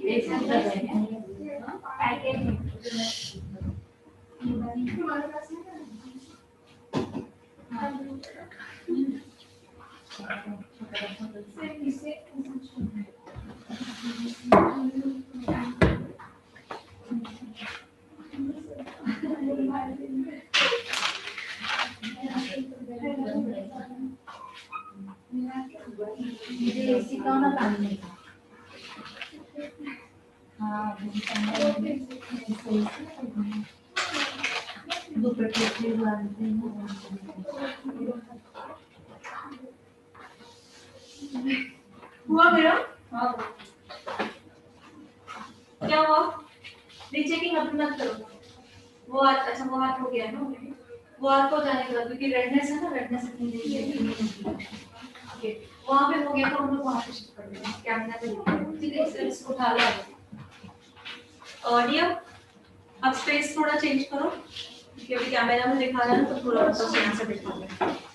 एक साथ लगा है पैकेट में मुझे एसी का ना लाने का हाँ दो पैकेट लाते हैं हुआ मेरा हाँ क्या हुआ रीचेकिंग अभी मत करो वो हाथ अच्छा वो हाथ हो गया ना वो हाथ को जाने का क्योंकि रेडनेस है ना रेडनेस इतनी देर ओके वहां पे हो गया तो हम लोग वहां पे शिफ्ट कर देंगे कैमरा पे ठीक है सर इसको उठा लो ऑडियो अब स्पेस थोड़ा चेंज करो क्योंकि अभी कैमरा में दिखा रहा है तो थोड़ा ऊपर से यहाँ से दिखा रहा है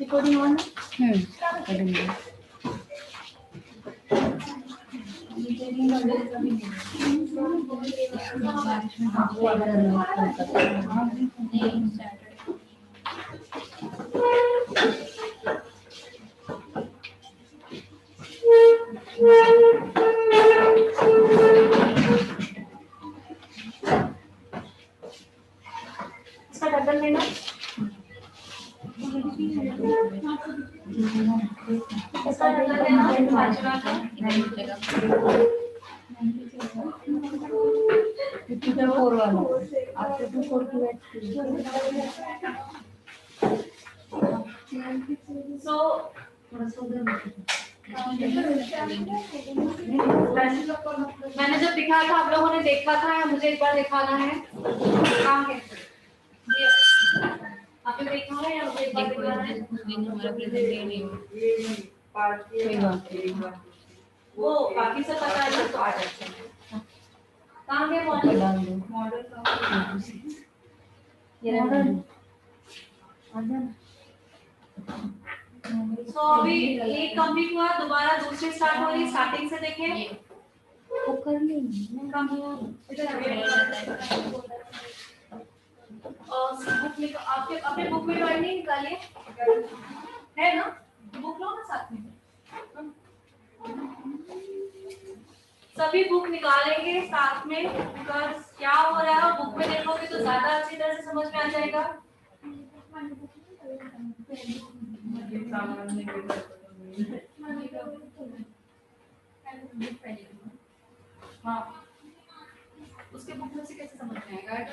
रिकॉर्डिंग ऑन इसका ढक्कन लेना इसका ढक्कन लेना बाजरा का सो मैंने जब दिखाया था आप लोगों ने देखा था या मुझे एक बार दिखाना है कहाँ है आपने देखा है या मुझे एक बार दिखाना है हमारा प्रेजेंट नहीं हुआ वो बाकी सब पता है तो आ जाते हैं कहाँ गए मॉडल तो अभी एक कंप्लीट हुआ दोबारा दूसरी स्टार्ट हो रही स्टार्टिंग से देखें वो कर लेंगे आपके अपने बुक में ड्राइंग नहीं निकालिए है ना बुक लो ना साथ में सभी बुक निकालेंगे साथ में बिकॉज क्या हो रहा है बुक में देखोगे तो ज्यादा अच्छी तरह से समझ में आ जाएगा हाँ उसके बुक में से कैसे समझ में आएगा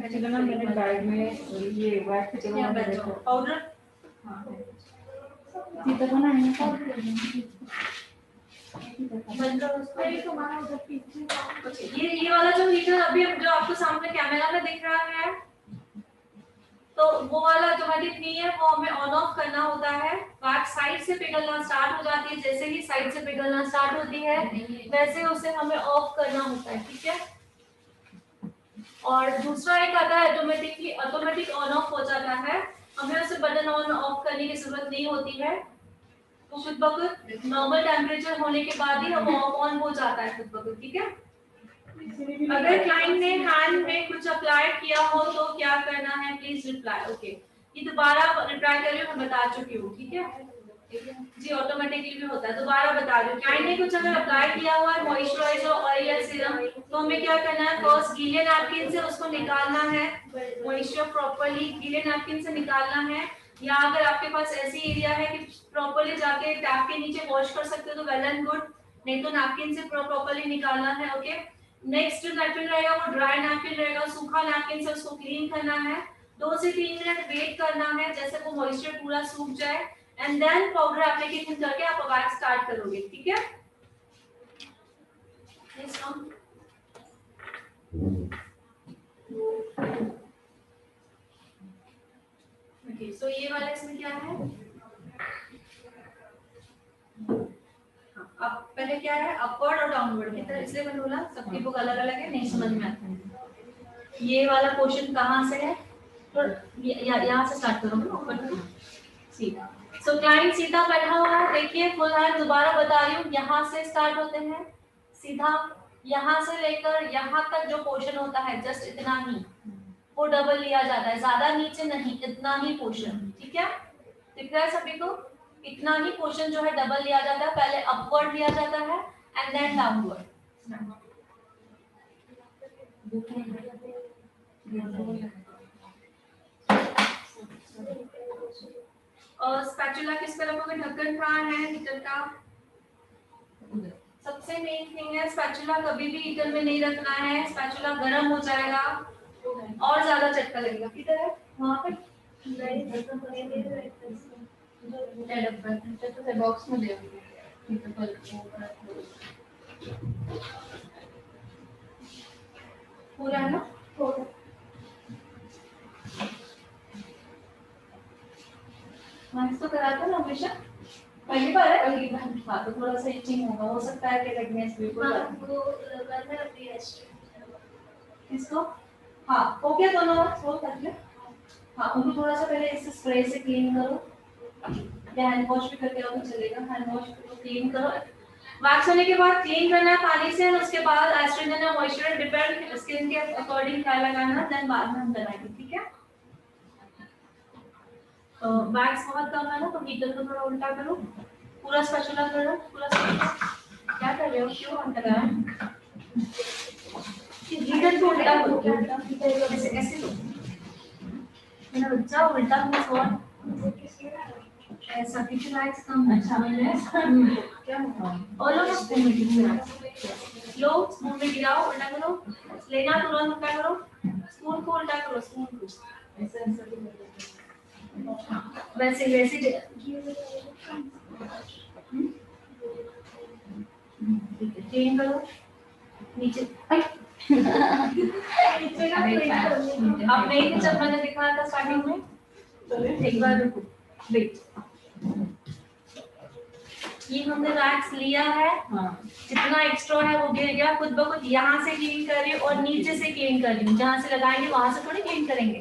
चलो ना मैंने गाइड में ये व्हाइट पे पाउडर सीधा बनाने का ये वाला जो हीटर अभी जो आपको सामने कैमरा में दिख रहा है तो वो वाला ऑटोमेटिक नहीं है वो हमें ऑन ऑफ करना होता है बैक साइड से पिघलना स्टार्ट हो जाती है जैसे ही साइड से पिघलना स्टार्ट होती है वैसे उसे हमें ऑफ करना होता है ठीक है और दूसरा एक आता है ऑटोमेटिक ऑन ऑफ हो जाता है हमें उसे बटन ऑन ऑफ करने की जरूरत नहीं होती है तो खुद ब खुद नॉर्मल टेम्परेचर होने के बाद ही वो ऑन हो जाता है खुद ब खुद ठीक है अगर क्लाइंट ने हैंड में कुछ अप्लाई किया हो तो क्या करना है प्लीज रिप्लाई ओके ये दोबारा रिप्लाई करिए मैं बता चुकी हूँ ठीक है जी ऑटोमेटिकली भी होता है दोबारा बता रही हूँ क्लाइंट ने कुछ अगर अप्लाई किया हुआ है मॉइस्चराइजर ऑयल या सीरम तो हमें क्या करना है फर्स्ट गीले नैपकिन से उसको निकालना है मॉइस्चर प्रॉपर्ली गीले नैपकिन से निकालना है या अगर आपके पास ऐसी एरिया है कि प्रॉपर्ली जाके टैप के नीचे वॉश कर सकते हो तो वेल एंड गुड नहीं तो नैपकिन से प्रॉपर्ली निकालना है ओके नेक्स्ट जो नैपकिन रहेगा वो ड्राई नैपकिन रहेगा सूखा नैपकिन से उसको क्लीन करना है 2 से 3 मिनट वेट करना है जैसे वो मॉइस्चर पूरा सूख जाए एंड देन पाउडर एप्लीकेशन करके आप वैक्स स्टार्ट करोगे ठीक है यस मैम ओके सो ये वाला इसमें क्या है अब पहले क्या है, अपवर्ड और डाउनवर्ड की तरह, इसलिए मैंने बोला सबकी बुक अलग अलग है, नहीं समझ में आता है। ये वाला क्वेश्चन कहाँ से है, तो यहाँ से स्टार्ट करूँगी ऊपर सीधा। सो क्लाइंट सीधा बैठा हुआ है, देखिए फुल हैंड दोबारा बता रही हूँ, यहाँ से स्टार्ट होते हैं सीधा, यहाँ से लेकर यहाँ तक जो पोर्शन होता है जस्ट इतना ही, वो डबल लिया जाता है, ज्यादा नीचे नहीं, इतना ही पोर्शन, ठीक है, दिख रहा है सभी को, इतना ही पोर्शन जो है डबल लिया जाता है, पहले अपवर्ड लिया जाता है एंड देन डाउनवर्ड। और स्पैचुला किस पे रखोगे, ढक्कन कहाँ है हीटर का, सबसे मेन थिंग है स्पैचुला कभी भी हीटर में नहीं रखना है, स्पैचुला गर्म हो जाएगा और ज्यादा चटका लगेगा। किधर है, वहाँ पे बॉक्स में दे पूरा है ना, तो कराता ना हमेशा, पहली बार है, पहली बार, हाँ तो थोड़ा सा इचिंग होगा, हो सकता है कि रेडनेस बिल्कुल इसको, हाँ हो गया दोनों वो कर ले, हाँ उनको थोड़ा सा पहले इस स्प्रे से क्लीन करो, या हैंड वॉश भी करके आओ तो चलेगा, हैंड वॉश करो, क्लीन करो, वैक्स होने के बाद क्लीन करना है पानी से, और उसके बाद एस्ट्रोजन या मॉइस्चराइजर डिपेंड स्किन के अकॉर्डिंग क्या लगाना, देन बाद में हम लगाएंगे, ठीक है। तो वैक्स बहुत कम है ना, तो हीटर को थोड़ा उल्टा करो, पूरा स्पैचुला करो, पूरा स्पैचुला, क्या कर रहे हो, क्यों उल्टा कर रहे हो, हीटर को उल्टा करो, ऐसे ऐसे लो मेरा बच्चा, उल्टा मींस व्हाट, ऐसा कुछ वैक्स कम, अच्छा क्या और लो स्पून में गिराओ, लो स्पून में गिराओ, उल्टा करो, लेना तुरंत उल्टा करो, स्पून को उल्टा करो, स्पून को ऐसे वैसे वैसे क्लीन करो नीचे, अब नहीं जब मैंने दिखाया था स्टार्टिंग में, एक बार रुको, वेट, ये हमने वैक्स लिया है, जितना एक्स्ट्रा है वो गिर गया, खुद ब खुद यहाँ से क्लीन कर रही हूँ और नीचे से क्लीन कर रही हूँ, जहाँ से लगाएंगे वहां से थोड़ी क्लीन करेंगे,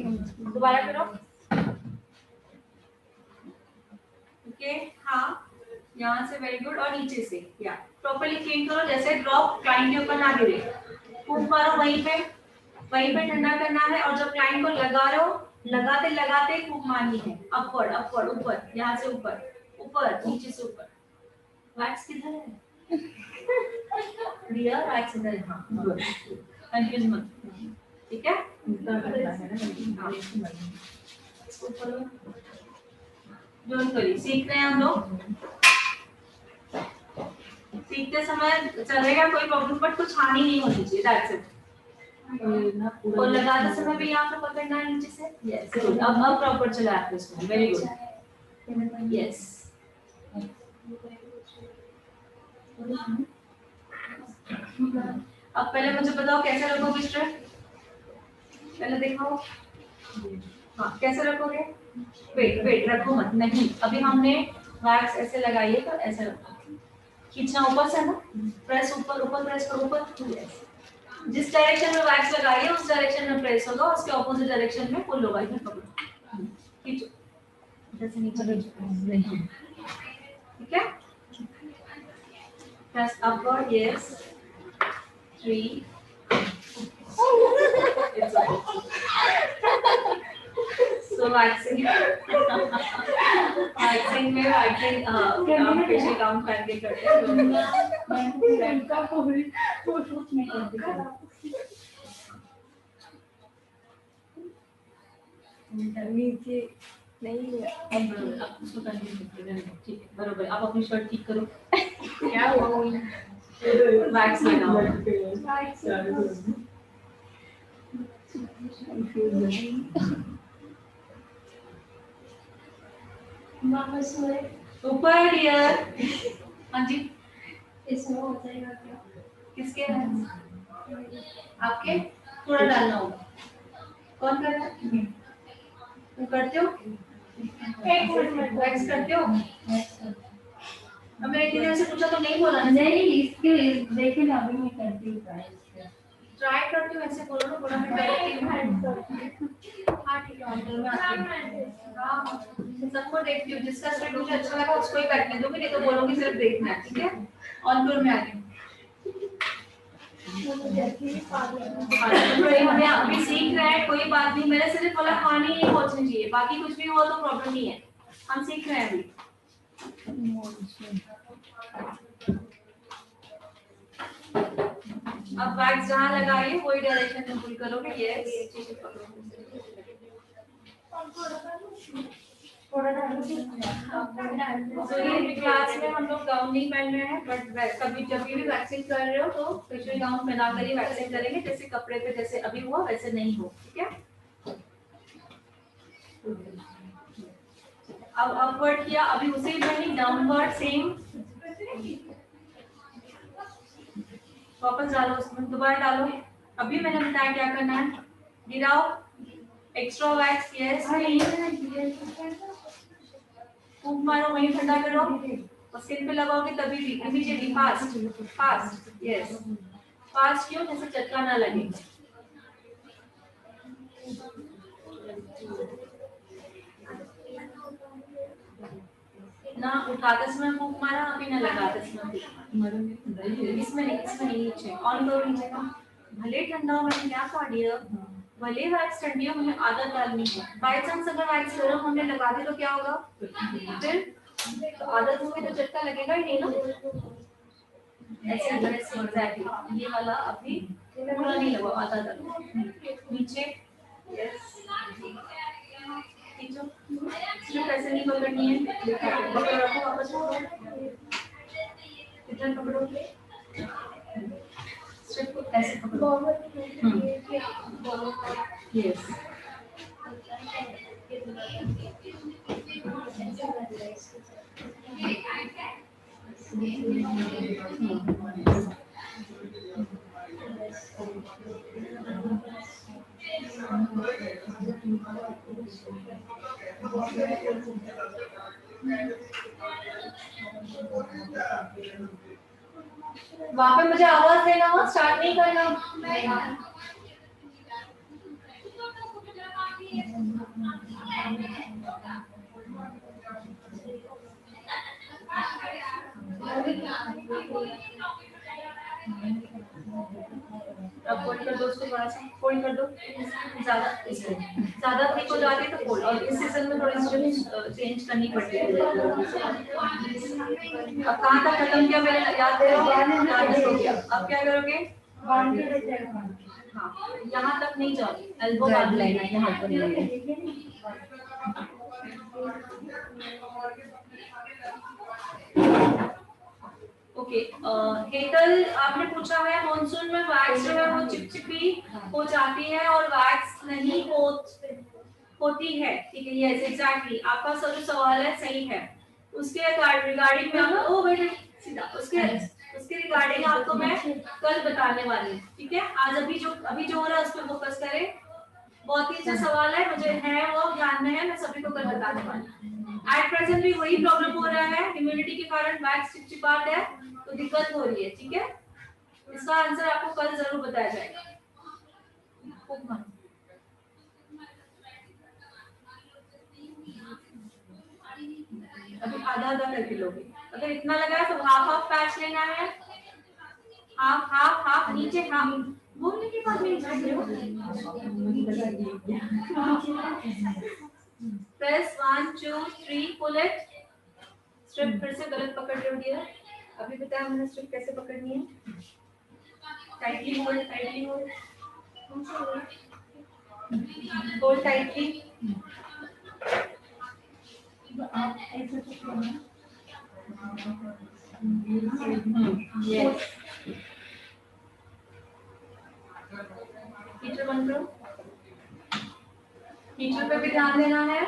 दोबारा करो, ओके, हाँ यहाँ से, वेरी गुड, और नीचे से या प्रॉपर्ली क्लीन करो, जैसे ड्रॉप क्लाइंट के ऊपर ना गिरे, फूंक मारो वहीं पे ठंडा करना है, और जब क्लाइंट को लगा रहे हो, लगाते लगाते फूंक मारनी है, अपवर्ड अपवर्ड, ऊपर, यहाँ से ऊपर ऊपर, नीचे से ऊपर, वैक्स किधर है, रिया वैक्स इधर है, हाँ गुड, कंफ्यूज मत, ठीक है, डोंट वरी, सीख रहे हैं हम लोग, सीखते समय चलेगा कोई प्रॉब्लम, बट कुछ हानि नहीं होनी चाहिए, दैट्स इट, और लगाते समय भी यहाँ पे पकड़ना है नीचे से, यस, अब प्रॉपर चला आपको इसमें, वेरी गुड, यस, अब पहले मुझे बताओ कैसे रखोगे स्ट्रेप, पहले दिखाओ, हाँ कैसे रखोगे, वेट वेट रखो मत, नहीं अभी हमने वैक्स ऐसे लगाई है, तो ऐसे रखो, खींचना ऊपर से ना, प्रेस ऊपर ऊपर, प्रेस करो ऊपर, जिस डायरेक्शन में वैक्स लगाई है उस डायरेक्शन में प्रेस होगा, उसके ऑपोजिट डायरेक्शन में पुल होगा, इधर पकड़ो, खींचो, जैसे नीचे, ठीक है, press upward, yes, 3, it's okay. So waxing waxing में waxing फेशियल काउंट करके करते हैं, उनका पूरी कुछ नहीं करती, नीचे नहीं, अब उसको करने दो, ठीक है, बरोबर, आप अपनी शर्ट ठीक करो, क्या हुआ, वैक्स लगाओ, ऊपर डियर, हाँ जी, इसमें हो जाएगा क्या, किसके है, आपके, थोड़ा डालना होगा, कौन कर रहा है, तुम करते हो, एक मिनट वैक्स करते हो, अब मैंने इतने देर से पूछा तो नहीं बोला ना। नहीं इसके देखे ना अभी मैं करती हूँ ट्राई करती हूँ ऐसे बोलो ना, बोला मैं करती हूँ। हाँ ठीक है, ऑन करो, मैं आती हूँ। हाँ सबको देखती हूँ, जिसका स्क्रिप्ट मुझे अच्छा लगा उसको ही बैठने दूंगी, नहीं तो बोलूंगी सिर्फ देखना है, ठीक है। ऑन करो, मैं आती हूँ। हमें अभी सीख रहे हैं, कोई बात नहीं, मैंने सिर्फ बोला पानी नहीं पहुंचनी चाहिए, बाकी कुछ भी हो तो प्रॉब्लम नहीं है, हम सीख रहे हैं अभी। अब वैक्स जहाँ लगाइए वही डायरेक्शन में पुल करोगे, यस। तो ये क्लास में हम लोग गाउन नहीं पहन रहे हैं, बट कभी जब भी वैक्सिंग कर रहे हो तो फेशियल गाउन पहना कर ही वैक्सिंग करेंगे, जैसे कपड़े पे जैसे अभी हुआ वैसे नहीं हो, ठीक है। अब अपवर्ड किया, अभी उसे ही पहनी, डाउनवर्ड सेम, वापस डालो उसमें, दोबारा डालो। अभी मैंने बताया क्या करना है, गिराओ, एक्स्ट्रा वैक्स, यस, फूंक मारो, वहीं ठंडा करो और स्किन पे लगाओगे तभी भी immediately fast fast, yes fast, क्यों, जैसे चटका ना लगे। ना उठाते समय फूंक मारा, अभी ना लगाते समय, इसमें नहीं नीचे ऑन करो, नीचे का भले ठंडा हो, मैंने क्या कहा डियर, भले वैक्स ठंडी हो, हमें आदत डालनी है। बाई चांस अगर वैक्स गर्म हमने लगा दी तो क्या होगा, फिर तो आदत होगी तो चटका लगेगा ही नहीं ना, ऐसे एग्जैक्टली। ये वाला अभी पूरा नहीं लगा, आधा तक नीचे, यस खींचो, सिर्फ ऐसे नहीं पकड़नी है, पकड़ो, रखो वापस, इधर पकड़ो, सिर्फ ऐसे पकड़ो, यस वहां पे मुझे आवाज देना हो, स्टार्ट नहीं करना। अब फोल्ड कर दो उसको, थोड़ा सा फोल्ड कर दो, ज्यादा इसको ज्यादा थिक हो जाती है तो फोल्ड, और इस सीजन में थोड़ी सी चेंज करनी पड़ती है। अब कहाँ तक खत्म किया मैंने, याद करो, हो गया। अब क्या करोगे, हाँ यहाँ तक नहीं जाओगे, एल्बो गाइडलाइन है यहाँ पर नहीं। ओके, हेतल आपने पूछा है मॉनसून में वैक्स जो है वो चिपचिपी हो जाती है और वैक्स नहीं होती है, ठीक है, यस एग्जैक्टली, आपका जो सवाल है सही है। उसके रिगार्डिंग में आपको, ओ वेट सीधा, उसके रिगार्डिंग आपको मैं कल बताने वाली हूँ, ठीक है। आज अभी जो हो रहा है उस पर फोकस करें, बहुत ही अच्छा सवाल है, मुझे है वो ध्यान में है, मैं सभी को कल बताने वाली हूँ। एट प्रेजेंट भी वही प्रॉब्लम हो रहा है, इम्यूनिटी के कारण वैक्स चिपचिपाहट है तो दिक्कत हो रही है, ठीक है। इसका आंसर आपको कल जरूर बताया जाएगा। अभी आधा आधा करके लोगे, अगर इतना लगा है तो हाफ हाफ पैच लेना है, हाफ हाफ हाफ नीचे, हाफ बोलने के बाद नहीं समझ रहे हो, प्रेस 1 2 3 पुल इट, स्ट्रिप फिर से गलत पकड़ रहे हो डियर, अभी बताया मैंने स्ट्रिप कैसे पकड़नी है, tightly hold hold tightly, yes teacher बन करो, टीचर पे भी ध्यान देना है।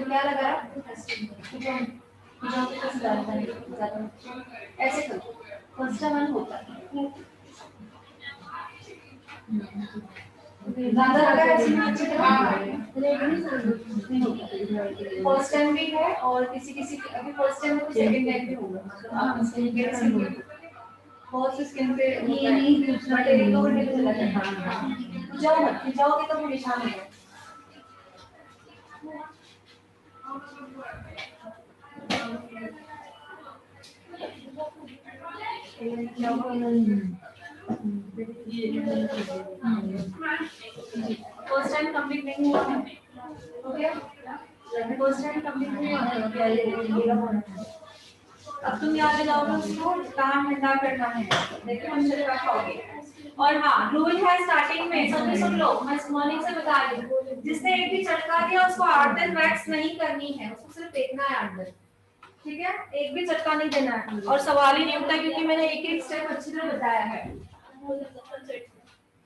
क्या लगा जहाँ पे कुछ ज़्यादा ऐसे करो, फर्स्ट वन होता है ज़्यादा लगा है इसमें अच्छी तरह फर्स्ट टाइम भी है और किसी अभी फर्स्ट टाइम तो सेकंड टाइम भी होगा मतलब आप स्किन बहुत से स्किन पे ये नहीं दूसरा एक दो घंटे चला जाता है जाओगे तो वो निशान है फर्स्ट टाइम कंप्लीट नहीं हुआ है ओके फर्स्ट टाइम कंप्लीट नहीं हुआ है अब तुम याद दिलाओगे उसको कहाँ ठंडा करना है देखो हम चल पाओगे और हाँ रूल है स्टार्टिंग में सभी सुन लो मैं मॉर्निंग से बता रही हूँ जिसने एक भी चटका दिया उसको 8 दिन वैक्स नहीं करनी है उसको सिर्फ देखना है 8 दिन ठीक है एक भी चटका नहीं देना है और सवाल ही नहीं उठता क्योंकि मैंने एक एक स्टेप अच्छी तरह बताया है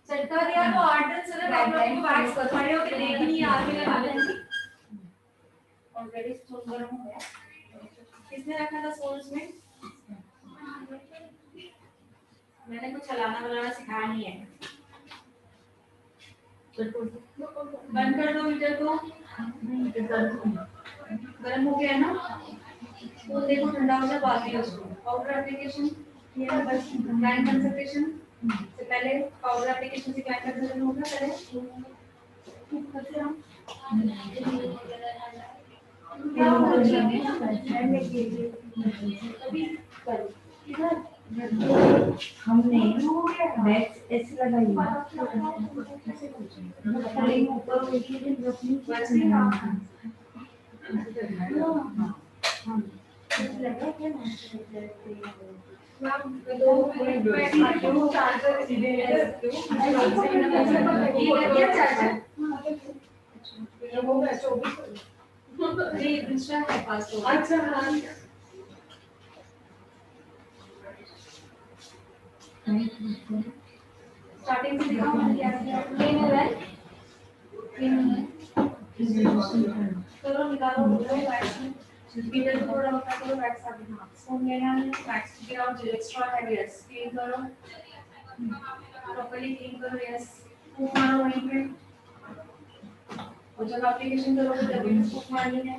चटका दिया तो 8 दिन सिर्फ आप लोगों को वैक्स कर खड़े होकर देख ही नहीं आग में लगा लेंगे ऑलरेडी स्टोन गर्म हो गया किसने रखा था सोल्स में मैंने कुछ चलाना बनाना सिखाया नहीं है बंद कर दो मीटर को गर्म हो गया ना तो देखो ठंडा हो जाए बाद में उसको पाउडर एप्लीकेशन ग्राइंड कंसंट्रेशन से पहले पाउडर एप्लीकेशन से ग्राइंड कंसंट्रेशन होगा हमने वैक्स ऐसे लगाई ऊपर अच्छा स्टार्टिंग से दिखाओ चलो निकालो मीटर थोड़ा होता है तो वैक्स आगे हां स्पून लेना है वैक्स गिराओ जो एक्स्ट्रा है यस क्लीन करो प्रॉपर्ली क्लीन करो यस फूक मारो वहीं पे और जब एप्लीकेशन करोगे तब भी फूक मारनी है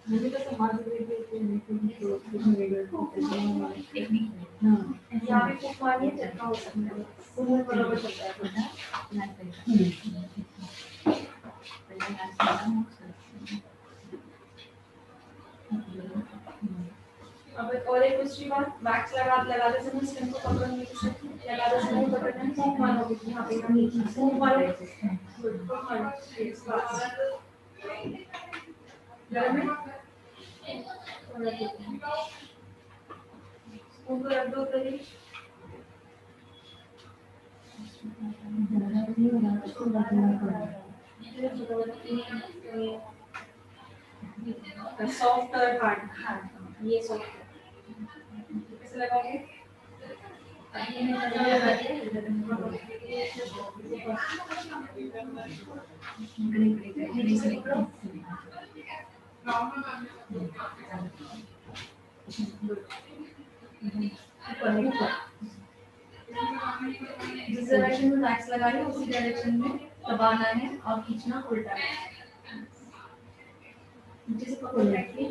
मुझे तो समाज टेक्निक हां यहां पे फूक मारनी है चटका हो सकता है फूक बराबर चलता है अब और एक दूसरी बात वैक्स लगाते समय स्किन को पकड़ने की लगाते समय पकड़ना है फूक मारो यहां पे फूक मारो गरम है स्पून को रख दो करीब सॉफ्ट और हार्ड ये सॉफ्ट कैसे लगाओगे जिस डायरेक्शन में वैक्स लगा रहे हो उसी डायरेक्शन में दबाना है और खींचना उल्टा है नीचे से पकड़ो टाइटली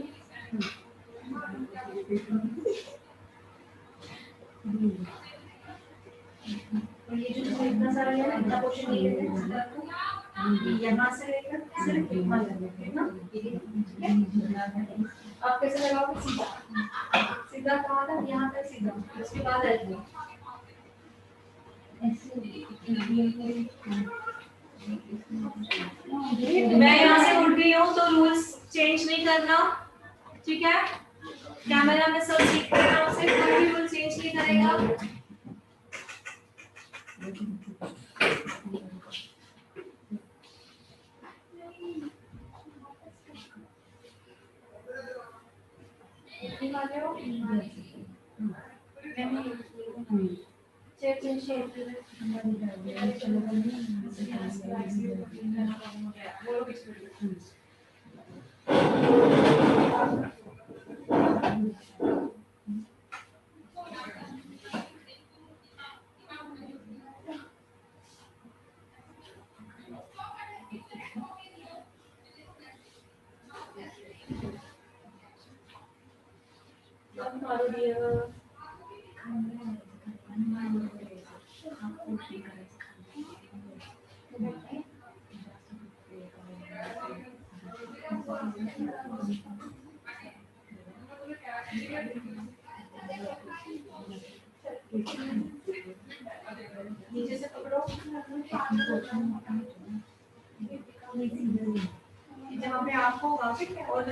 और ये जो इतना सारा है ना इतना पोर्शन नहीं लेते हैं यहाँ से लेकर सिर्फ इतना लेते हैं ना आप कैसे लगाओगे सीधा सीधा कहाँ था यहाँ तक सीधा उसके बाद ऐसे मैं यहाँ से उठ गई हूँ तो रूल्स चेंज नहीं करना ठीक है कैमरा में सब सीख रहे हो सिर्फ कोई भी रूल चेंज नहीं करेगा नीचे से पकड़ो, जहाँ पे आप हो वहाँ पे और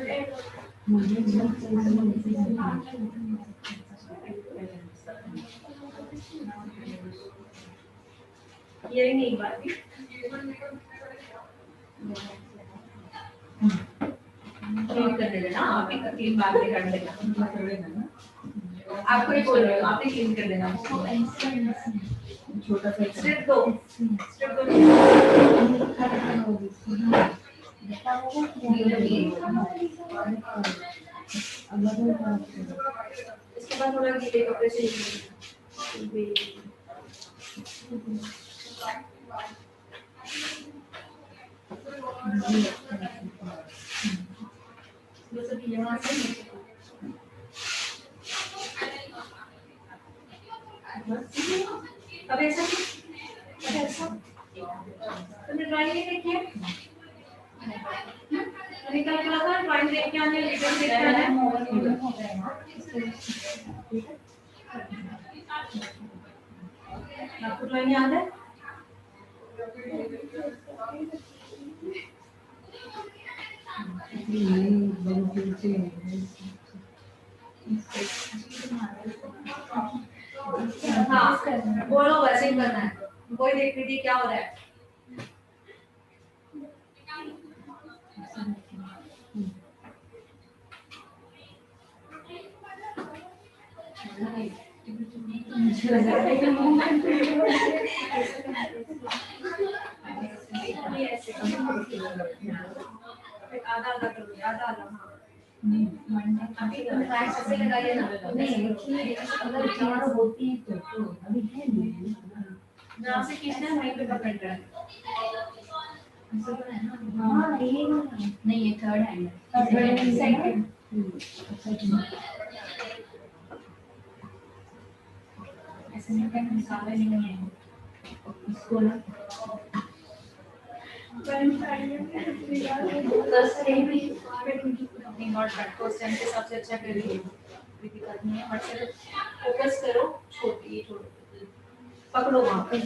ये नहीं बात कर देना, आप ही क्लीन बात कर देना, आपको ही बोल रहे हो, आप ही क्लीन कर देना छोटा सा स्ट्रिप दो इसके बाद थोड़ा गीले कपड़े से यहाँ से अब ऐसा तुमने ड्राइंग नहीं देखी है? निकल के लगा ड्राइंग देख के आने लेटर देख के आने आपको ड्राइंग याद है? हाँ बोलो वैसे ही करना है, कोई देख लीजिए क्या हो रहा है। आधा आधा करो, आधा आधा अभी तुम फ्लैट ऐसे लगाइए ना, नहीं अगर चार होती है तो अभी है नहीं, जहाँ से खींचना है वहीं पे पकड़ रहा है। हाँ ये नहीं, ये थर्ड हैंड है, सेकंड ऐसे में क्या निकाले नहीं है इसको ना के सबसे अच्छा कर रही है, फोकस करो, छोटी पकड़ो वहाँ पे,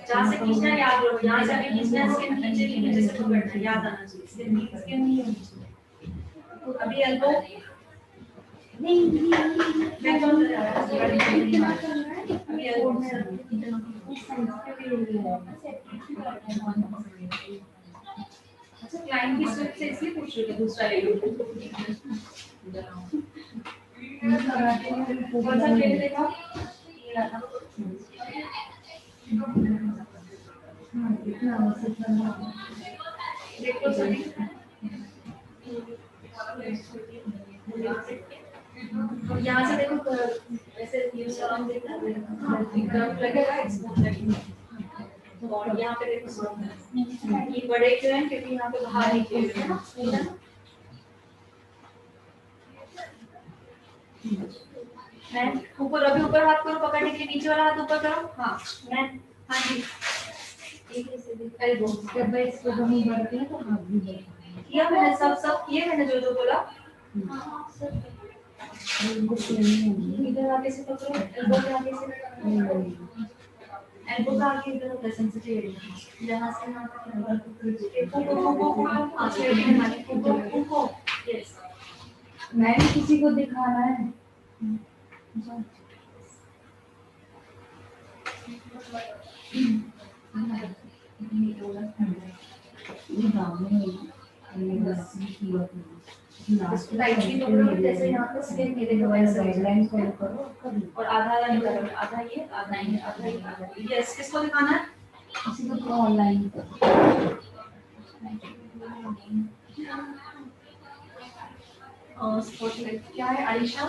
जहाँ से खींचना याद रखो, यहाँ से भी खींचना है, इसके नीचे भी नीचे से पकड़ना याद आना चाहिए, इसके नीचे नहीं होनी चाहिए। अभी एल्बो नहीं अभी एल्बो अच्छा क्लाइंट की स्लिप से इसलिए पूछ रही है दूसरा ले लो कौन सा पेन देखा ये रहा देखो सही यहाँ से देखो ऐसे न्यूज़ ऑन देखा लगेगा और यहाँ पे देखो ये बड़े क्यों हैं क्योंकि यहाँ पे बाहर निकले हुए हैं मैं ऊपर अभी ऊपर हाथ करो पकड़ने के लिए नीचे वाला हाथ ऊपर करो हाँ मैं हाँ जी एल्बो स्टेप बाय स्टेप हम बढ़ते हैं तो हाथ भी बढ़ते हैं किया मैंने सब किए मैंने जो जो बोला इधर आगे से पकड़ो एल्बो के आगे से एल्बो का आगे इधर होता है सेंसिटिव एरिया जहाँ से यहाँ तक यस मैंने किसी को दिखाना है जैसे यहाँ पे स्किन मेरे गाइडलाइन फॉलो करो और आधा आधा निकालो आधा ये आधा ये यस किसको दिखाना है किसी को ऑनलाइन स्पॉटलाइट क्या है? आयशा,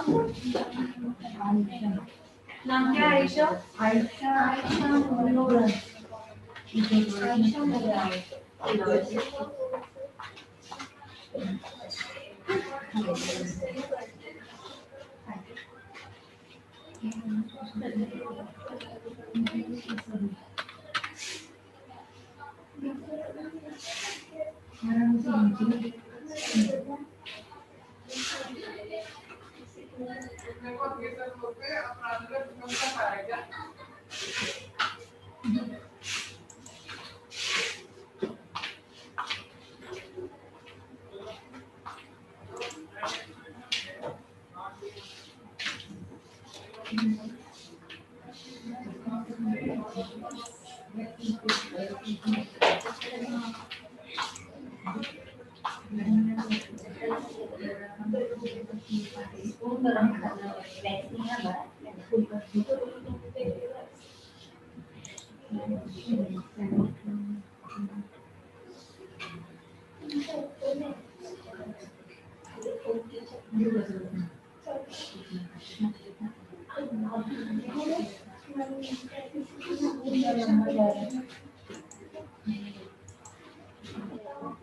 नाम क्या है आयशा? आयशा मनोरंजन। आयशा मनोरंजन।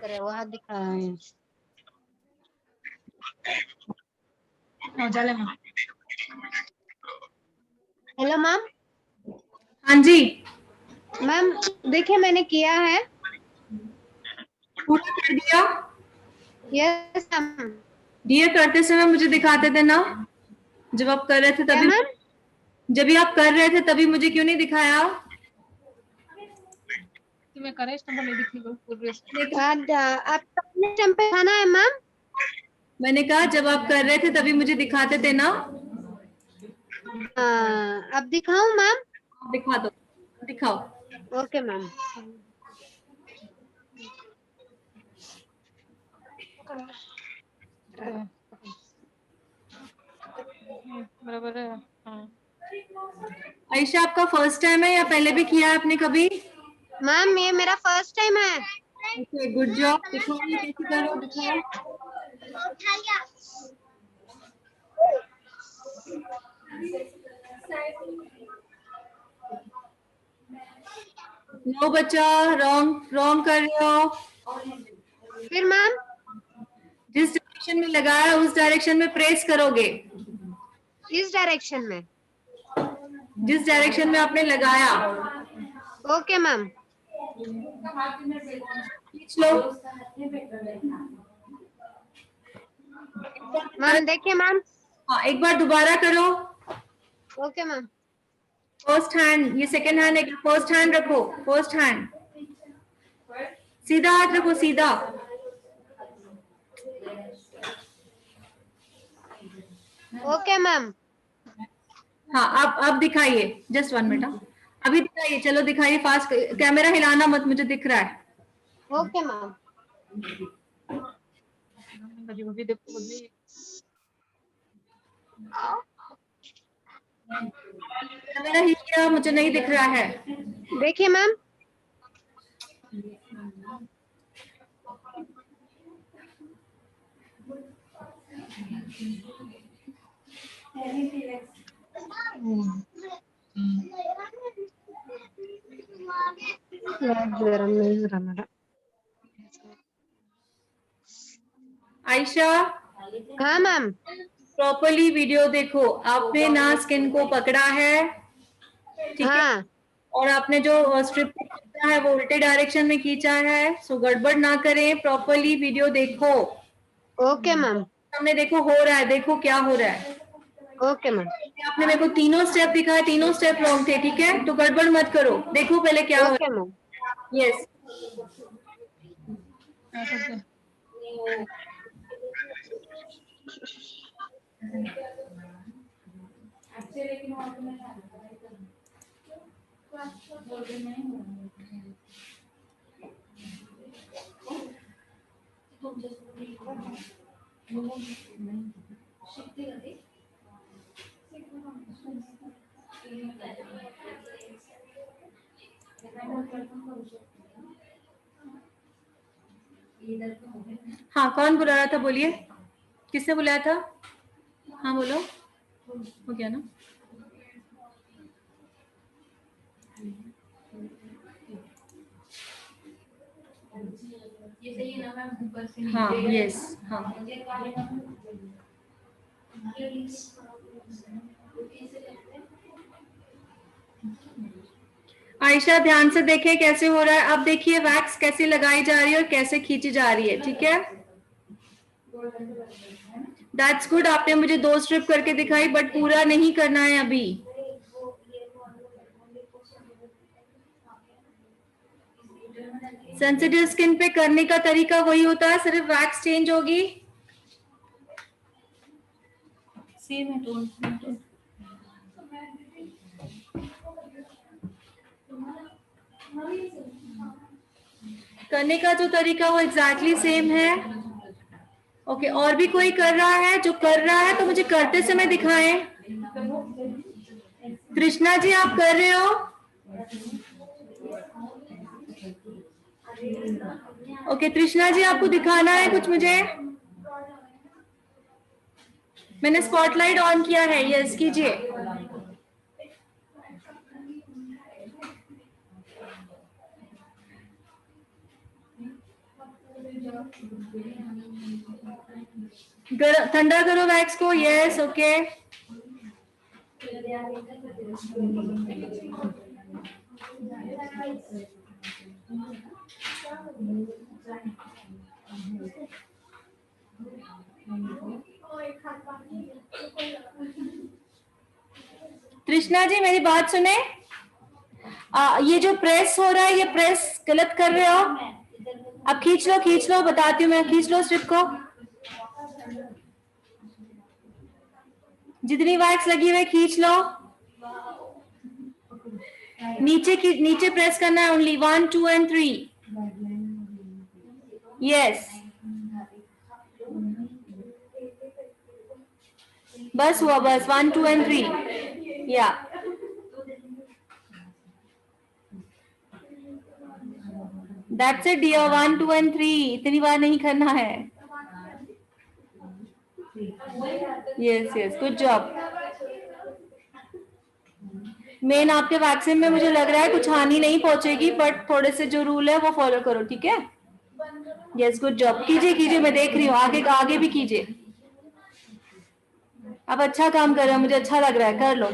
करे वो हाथ दिखाएं। Hello ma'am. हाँ जी, मैम देखिए मैंने किया है। पूरा कर दिया? Yes ma'am. ये करते समय मुझे दिखाते थे ना, जब आप कर रहे थे क्या तभी। मैम? जब भी आप कर रहे थे तभी मुझे क्यों नहीं दिखाया? आप अपने टाइम पे खाना है मैम? मैंने कहा जब आप कर रहे थे तभी मुझे दिखाते थे ना। अब दिखाऊं मैम? दिखा दो, दिखाओ। Okay ma'am. बराबर है। हाँ। आयशा, आपका फर्स्ट टाइम है या पहले भी किया है आपने कभी? मैम ये मेरा फर्स्ट टाइम है। Okay, good job. दिखाओ ये कैसे करो, दिखाओ। नो बच्चा, रॉन्ग रॉन्ग कर रहे हो। फिर मैम? जिस डायरेक्शन में लगाया उस डायरेक्शन में प्रेस करोगे। इस डायरेक्शन में? जिस डायरेक्शन में आपने लगाया। Okay ma'am. खींच लो। मैम देखिए मैम। हाँ, एक बार दोबारा करो। Okay ma'am. फर्स्ट हैंड, ये सेकंड हैंड, एक फर्स्ट हैंड रखो। फर्स्ट हैंड सीधा हाथ रखो, सीधा। Okay ma'am. हाँ, अब दिखाइए। Just 1 minute. अभी दिखाइए, चलो दिखाइए फास्ट। कैमरा हिलाना मत, मुझे दिख रहा है। Okay ma'am. कैमरा हिल गया, मुझे नहीं दिख रहा है। देखिए मैम। आयशा, हाँ मैम। प्रॉपरली वीडियो देखो। आपने ना स्किन को पकड़ा है, ठीक है? हाँ और आपने जो स्ट्रिप खींचा है वो उल्टे डायरेक्शन में खींचा है। सो गड़बड़ ना करें, प्रॉपरली वीडियो देखो। Okay ma'am. हमने देखो हो रहा है, देखो क्या हो रहा है। Okay ma'am. आपने मेरे को तीनों स्टेप दिखाए, तीनों स्टेप रॉन्ग थे, ठीक है? तो गड़बड़ मत करो, देखो पहले क्या हो ओके रहा मैम। है। यस। हाँ, कौन बुला रहा था, बोलिए। किसने बुलाया था? हाँ बोलो, हो गया ना? ये सही है ना मैम, ऊपर से हाँ, नीचे। यस, हाँ। आयशा ध्यान से देखें कैसे हो रहा है। अब देखिए वैक्स कैसे लगाई जा रही है और कैसे खींची जा रही है, ठीक है? दैट्स गुड, आपने मुझे 2 स्ट्रिप करके दिखाई, बट पूरा नहीं करना है अभी। सेंसिटिव स्किन पे करने का तरीका वही होता है, सिर्फ वैक्स चेंज होगी। सेम है टोन। करने का जो तरीका वो एग्जैक्टली सेम है। ओके, और भी कोई कर रहा है? जो कर रहा है तो मुझे करते समय दिखाएं। कृष्णा जी आप कर रहे हो? ओके कृष्णा जी आपको दिखाना है कुछ मुझे? मैंने स्पॉटलाइट ऑन किया है, यस कीजिए। ठंडा करो वैक्स को, यस ओके। कृष्णा जी मेरी बात सुने। ये जो प्रेस हो रहा है, ये प्रेस गलत कर रहे हो। अब खींच लो, बताती हूँ मैं, खींच लो स्ट्रिप को। जितनी वैक्स लगी हुई खींच लो। नीचे प्रेस करना है ओनली, 1 2 and 3। यस बस हुआ, बस 1 2 and 3 या। दैट्स इट डियर, 1 2 and 3 इतनी बार नहीं करना है। Yes yes good job. Main आपके वैक्सीन में मुझे लग रहा है कुछ हानि नहीं पहुंचेगी, बट थोड़े से जो रूल है वो फॉलो करो, ठीक है? यस गुड जॉब, कीजिए, मैं देख रही हूँ, आगे भी कीजिए। आप अच्छा काम कर रहे हो, मुझे अच्छा लग रहा है, कर लो।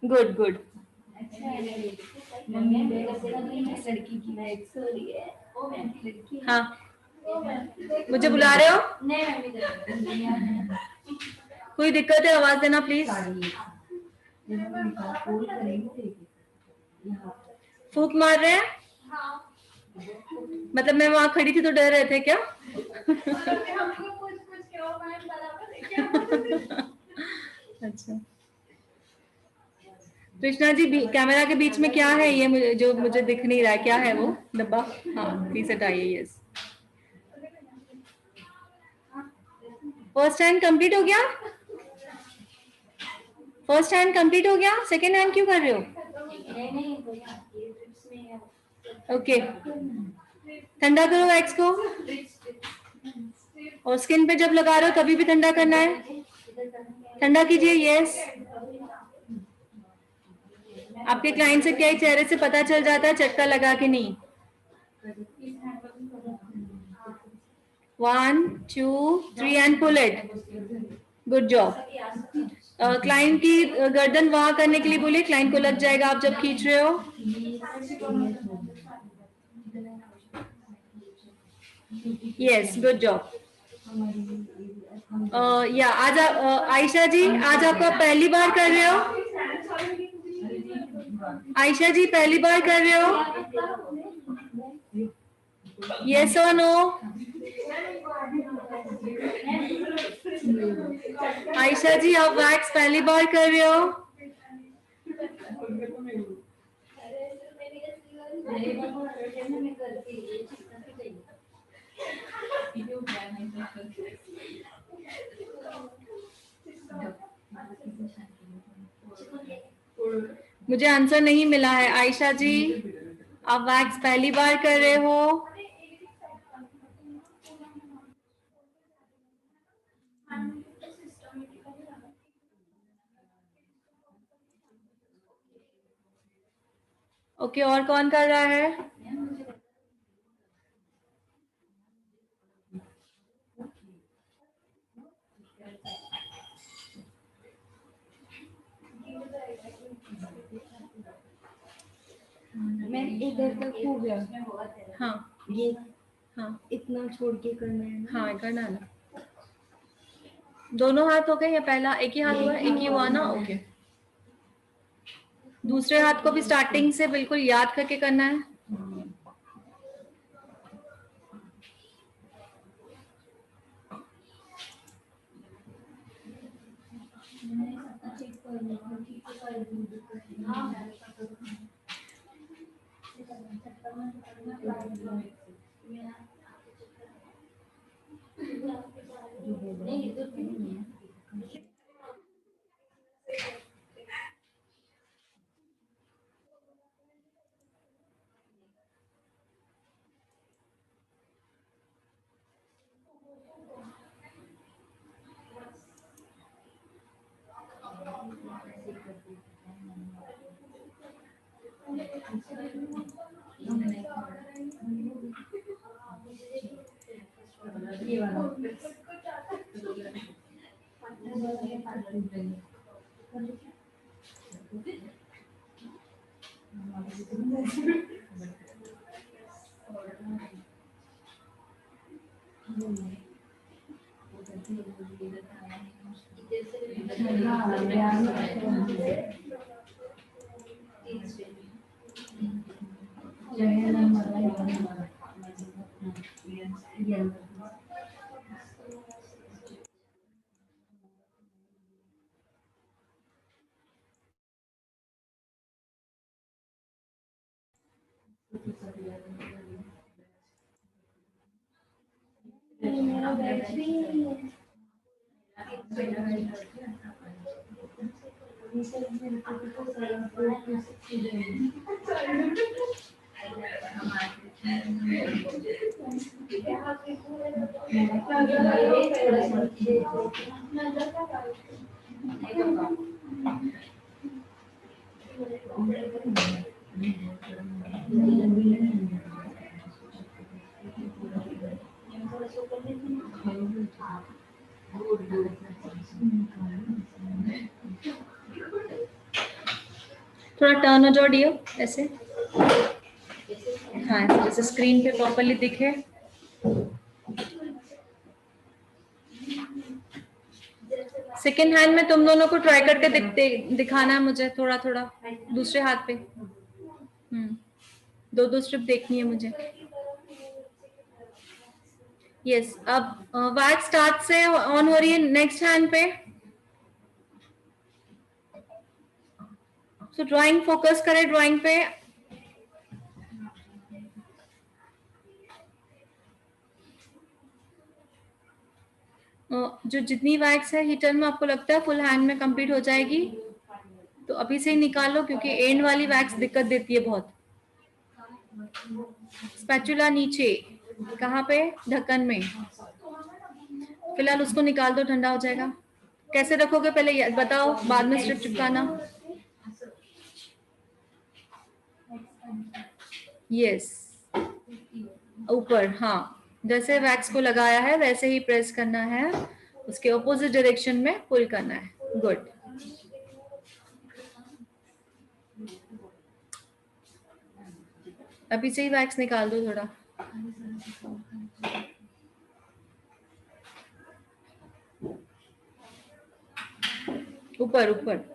Good good. हाँ मुझे बुला रहे हो? कोई दिक्कत है आवाज देना प्लीज। फूक मार रहे हैं? मतलब मैं वहां खड़ी थी तो डर रहे थे क्या? अच्छा कृष्णा जी कैमरा के बीच में क्या है ये जो मुझे दिख नहीं रहा है, क्या है वो डब्बा? हाँ प्लीज हटाइए। यस फर्स्ट हैंड कंप्लीट हो गया? फर्स्ट हैंड कंप्लीट हो गया, सेकंड हैंड क्यों कर रहे हो? ओके ठंडा करो वैक्स को, और स्किन पे जब लगा रहे हो तभी भी ठंडा करना है। ठंडा कीजिए। यस आपके क्लाइंट से क्या चेहरे से पता चल जाता है चटका लगा के नहीं। 1 2 3 and pull it। Good job. Client की गर्दन वहां करने के लिए बोलिए, क्लाइंट को लग जाएगा आप जब खींच रहे हो। Yes good job. या आज आयशा जी आज आप पहली बार कर रहे हो? आयशा जी पहली बार कर रहे हो? यस और नो? आयशा जी आप वैक्स पहली बार कर रहे हो? मुझे आंसर नहीं मिला है। आयशा जी आप वैक्स पहली बार कर रहे हो? ओके, और कौन कर रहा है? मैं इधर तक हो गया। हाँ ये हाँ इतना छोड़ के करना है ना? हाँ, करना ना। दोनों हाथ हो गए या पहला एक ही हाथ हुआ? एक ही हुआ ना? ओके। दूसरे हाथ को भी स्टार्टिंग से बिल्कुल याद करके करना है। थोड़ा टर्न हो जाओ डियो, ऐसे। हाँ, जैसे स्क्रीन पे प्रॉपर्ली दिखे। सेकेंड हैंड में तुम दोनों को ट्राई करके दिखाना है मुझे, थोड़ा थोड़ा दूसरे हाथ पे। दो दो स्ट्रिप देखनी है मुझे। यस, अब वैक्स स्टार्ट से ऑन हो रही है नेक्स्ट हैंड पे। सो ड्राइंग फोकस करें ड्राइंग पे। जो जितनी वैक्स है हीटर में आपको लगता है फुल हैंड में कंप्लीट हो जाएगी, तो अभी से ही निकालो, क्योंकि एंड वाली वैक्स दिक्कत देती है बहुत। स्पैचुला नीचे, कहाँ पे? ढक्कन में। फिलहाल उसको निकाल दो, ठंडा हो जाएगा। कैसे रखोगे पहले बताओ, बाद में स्ट्रिप चिपकाना। यस, ऊपर। हाँ, जैसे वैक्स को लगाया है वैसे ही प्रेस करना है, उसके ऑपोजिट डायरेक्शन में पुल करना है। गुड। अभी से ही वैक्स निकाल दो थोड़ा। ऊपर ऊपर।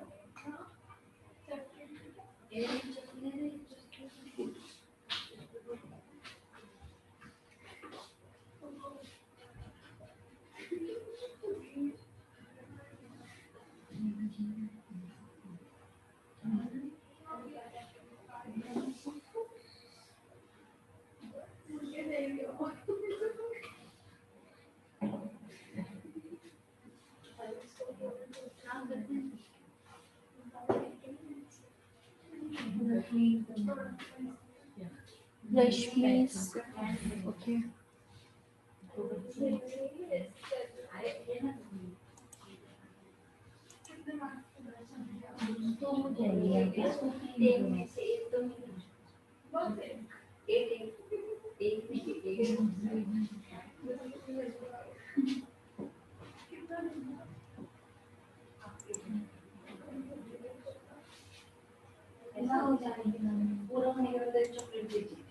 Rashmi, okay. ऐसा हो जाएगा पूरा होने के बाद चॉकलेट दे दीजिए।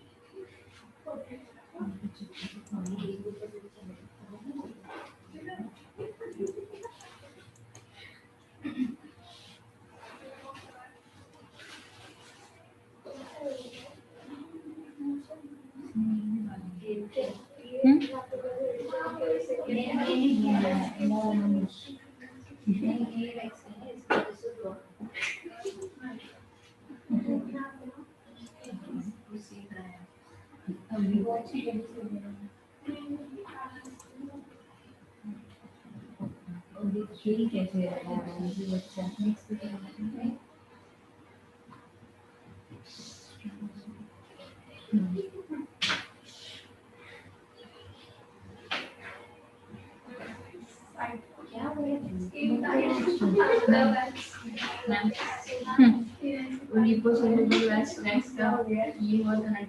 कैसे क्या बोले ये हुआ था ना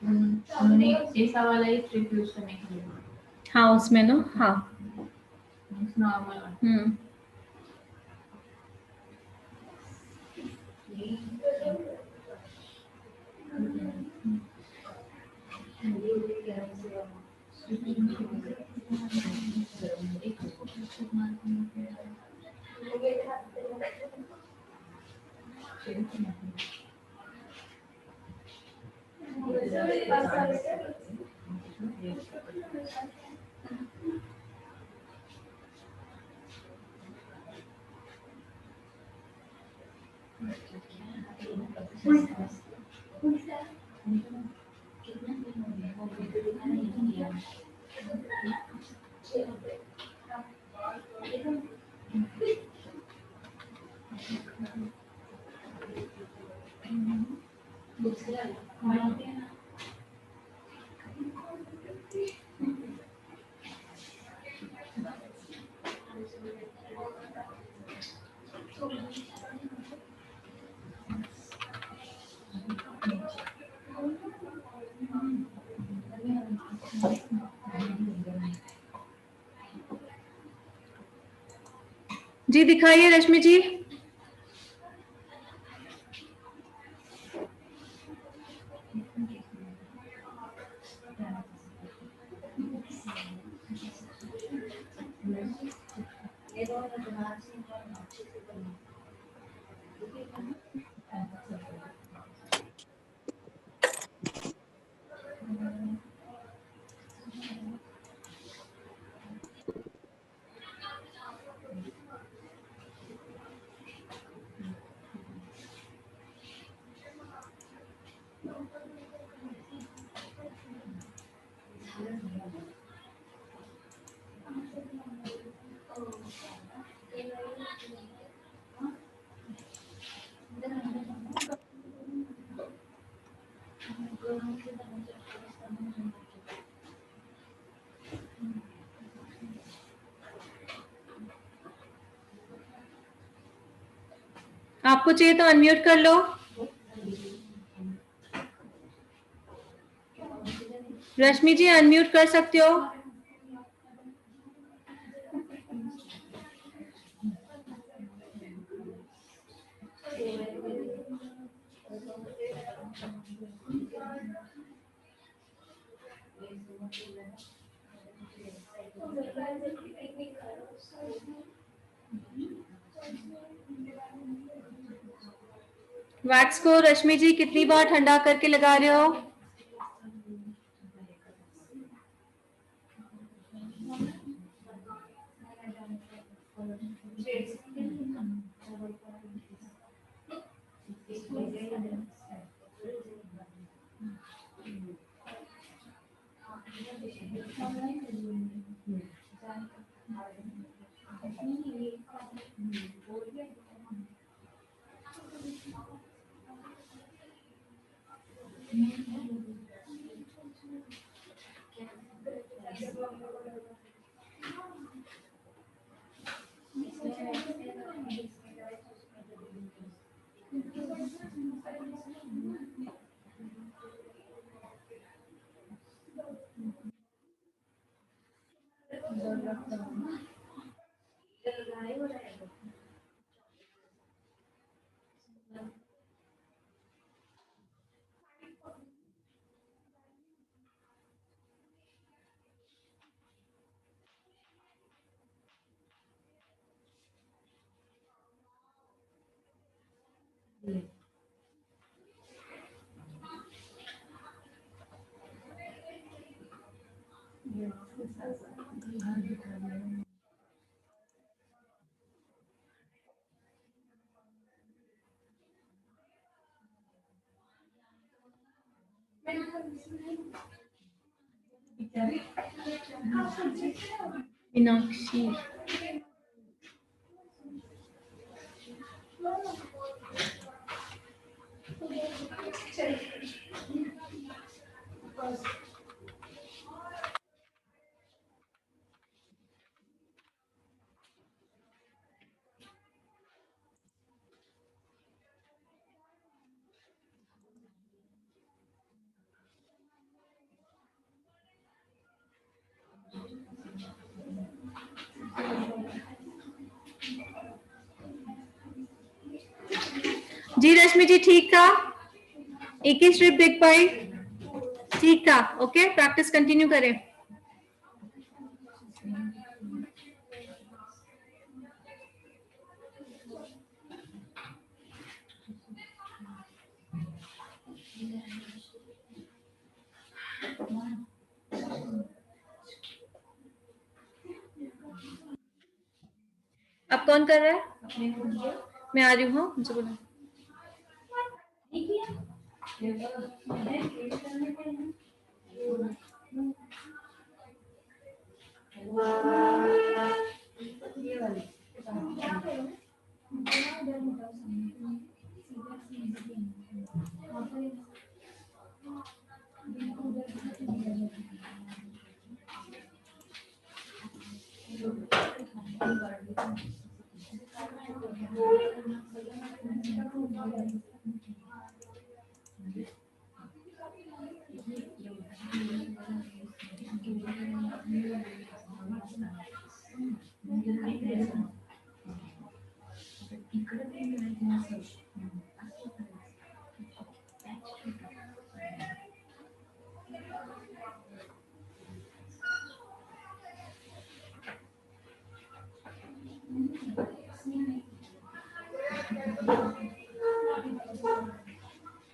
उन्होंने ऐसा वाला ही ट्रिप यूज करने के लिए हाँ उसमें ना हाँ नॉर्मल जी दिखाइए रश्मि जी। आपको चाहिए तो अनम्यूट कर लो। रश्मि जी अनम्यूट कर सकते हो। वैक्स को रश्मि जी कितनी बार ठंडा करके लगा रहे हो? मीनाक्षी जी, रश्मि जी ठीक था, एक ही स्ट्रिप देख पाई, ठीक था। ओके, प्रैक्टिस कंटिन्यू करें। अब कौन कर रहा है? मैं आ रही हूँ। हाँ, मुझे बोला।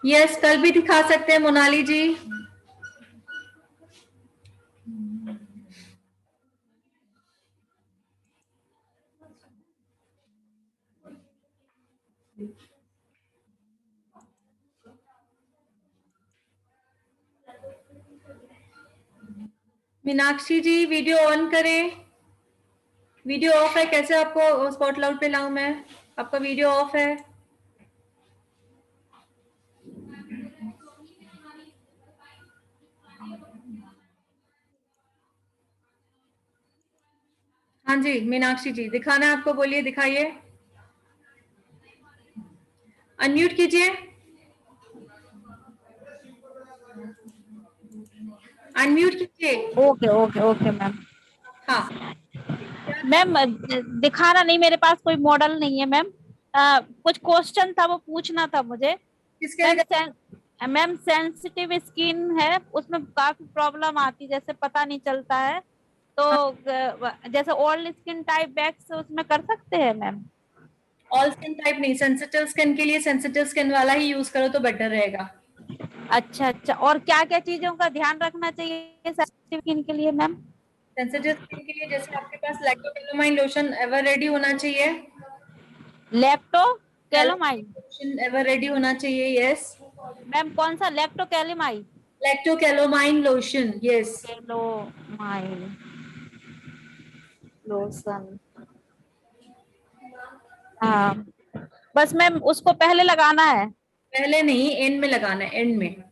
यस, कल भी दिखा सकते हैं मोनाली जी। मीनाक्षी जी वीडियो ऑन करें। वीडियो ऑफ है, कैसे आपको स्पॉट लाउड पे लाऊं मैं? आपका वीडियो ऑफ है। हाँ जी मीनाक्षी जी, दिखाना है आपको, बोलिए, दिखाइए, अनम्यूट कीजिए, अनम्यूट कीजिए। Okay okay okay ma'am. हाँ मैम दिखाना नहीं, मेरे पास कोई मॉडल नहीं है मैम। कुछ क्वेश्चन था वो पूछना था मुझे। किसके लिए? मैम सेंसिटिव स्किन है, उसमें काफी प्रॉब्लम आती, जैसे पता नहीं चलता है, तो जैसे ऑल स्किन टाइप बैग्स उसमें कर सकते हैं मैम? ऑल स्किन टाइप नहीं, सेंसिटिव स्किन के लिए सेंसिटिव स्किन वाला ही यूज करो तो बेटर रहेगा। अच्छा अच्छा, और क्या क्या चीजों का ध्यान रखना चाहिए सेंसिटिव स्किन के लिए मैम? सेंसिटिव स्किन के लिए जैसे आपके पास लैक्टोकेलामाइन लोशन एवर रेडी होना चाहिए। लैक्टोकेलामाइन लोशन एवर रेडी होना चाहिए, यस। मैम कौन सा? लैक्टोकेलामाइन? लैक्टोकेलामाइन लोशन, यस। केलोमाइन लोशन, हाँ। बस मैम उसको पहले लगाना है? पहले नहीं, एंड में लगाना है, एंड में।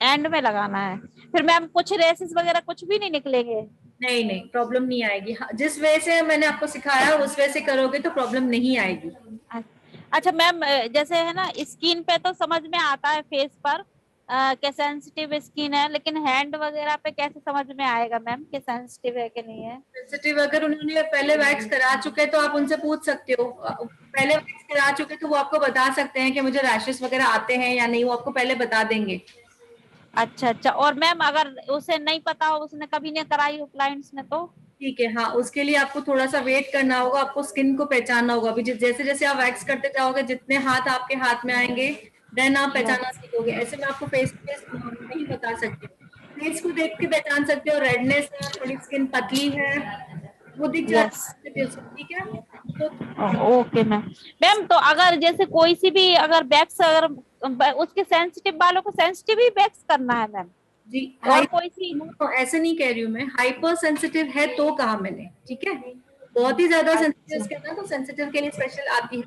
एंड में लगाना है। फिर मैम कुछ रेसेस वगैरह कुछ भी नहीं निकलेंगे? नहीं नहीं, प्रॉब्लम नहीं आएगी। हाँ, जिस वे से मैंने आपको सिखाया उस वे से करोगे तो प्रॉब्लम नहीं आएगी। अच्छा मैम, जैसे है ना स्किन पे तो समझ में आता है फेस पर, के सेंसिटिव स्किन है, लेकिन हैंड वगैरह पे कैसे समझ में आएगा मैम कि सेंसिटिव है कि नहीं है? सेंसिटिव अगर उन्होंने पहले वैक्स करा चुके तो आप उनसे पूछ सकते हो। पहले वैक्स करा चुके तो वो आपको बता सकते हैं कि मुझे रैशेस वगैरह आते हैं या नहीं, वो आपको पहले बता देंगे। अच्छा अच्छा। और मैम अगर उसे नहीं पता हो, उसने कभी नहीं कराई हो क्लाइंट्स ने, तो ठीक है, हाँ, उसके लिए आपको थोड़ा सा वेट करना होगा, आपको स्किन को पहचानना होगा। अभी जैसे जैसे आप वैक्स करते जाओगे, जितने हाथ आपके हाथ में आएंगे देन आप पहचानना सीखोगे। ऐसे में आपको फेस टू फेस नहीं बता सकते। फेस को देख के पहचान सकते हो, रेडनेस है, थोड़ी स्किन पतली है, वो दिख यस। जाती है। ठीक है, तो ओके मैम। मैम तो अगर जैसे कोई सी भी अगर वैक्स, अगर उसके सेंसिटिव बालों को सेंसिटिव ही वैक्स करना है मैम? जी, और कोई सी ऐसे नहीं कह रही हूँ मैं, हाइपर सेंसिटिव है तो कहा मैंने, ठीक है। बहुत ही ज्यादा सेंसिटिव स्किन है तो सेंसिटिव के लिए स्पेशल आती है।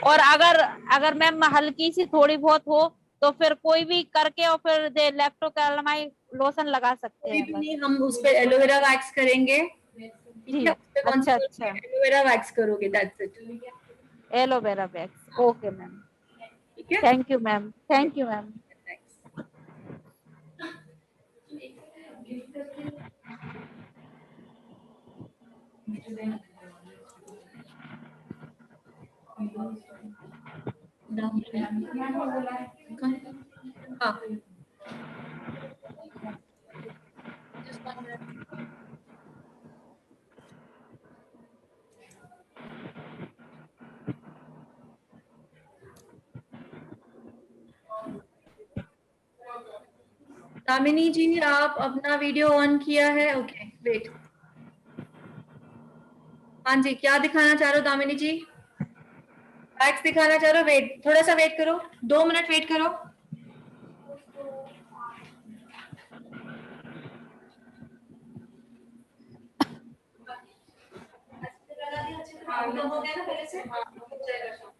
और अगर अगर मैम हल्की सी थोड़ी बहुत हो तो फिर कोई भी करके और फिर लैक्टोकैलामाइन लोशन लगा सकते कोई हैं भी बस? नहीं, हम उस पे एलोवेरा वैक्स करेंगे, ठीक जी। है, उस पे कौन अच्छा सी अच्छा। एलोवेरा वैक्स करोगे, that's it. Aloe vera wax. Okay ma'am. ठीक है, thank you ma'am. Thank you ma'am. हाँ, दामिनी जी, आप अपना वीडियो ऑन किया है? Okay, wait. हाँ जी, क्या दिखाना चाह रहे हो दामिनी जी? वैक्स दिखाना चाह रहे हो? वेट, थोड़ा सा वेट करो, 2 मिनट वेट करो। हो गया ना पहले से? हो जाएगा।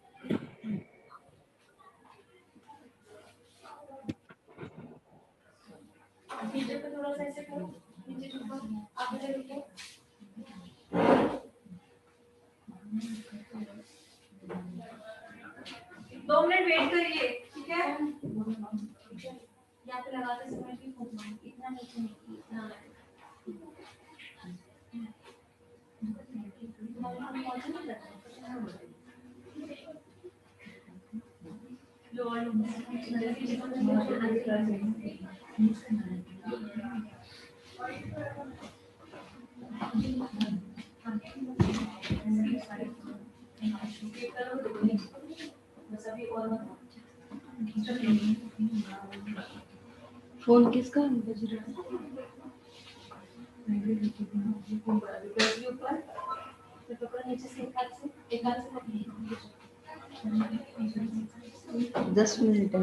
नीचे पे थोड़ा सा ऐसे करो, नीचे झुको, आप इधर रुको। 2 मिनट वेट करिए, ठीक है। यहाँ पे लगाते समय भी इतना नीचे नहीं, इतना फोन किसका बज रहा है? नीचे से एक हाथ से 10 मिनट है।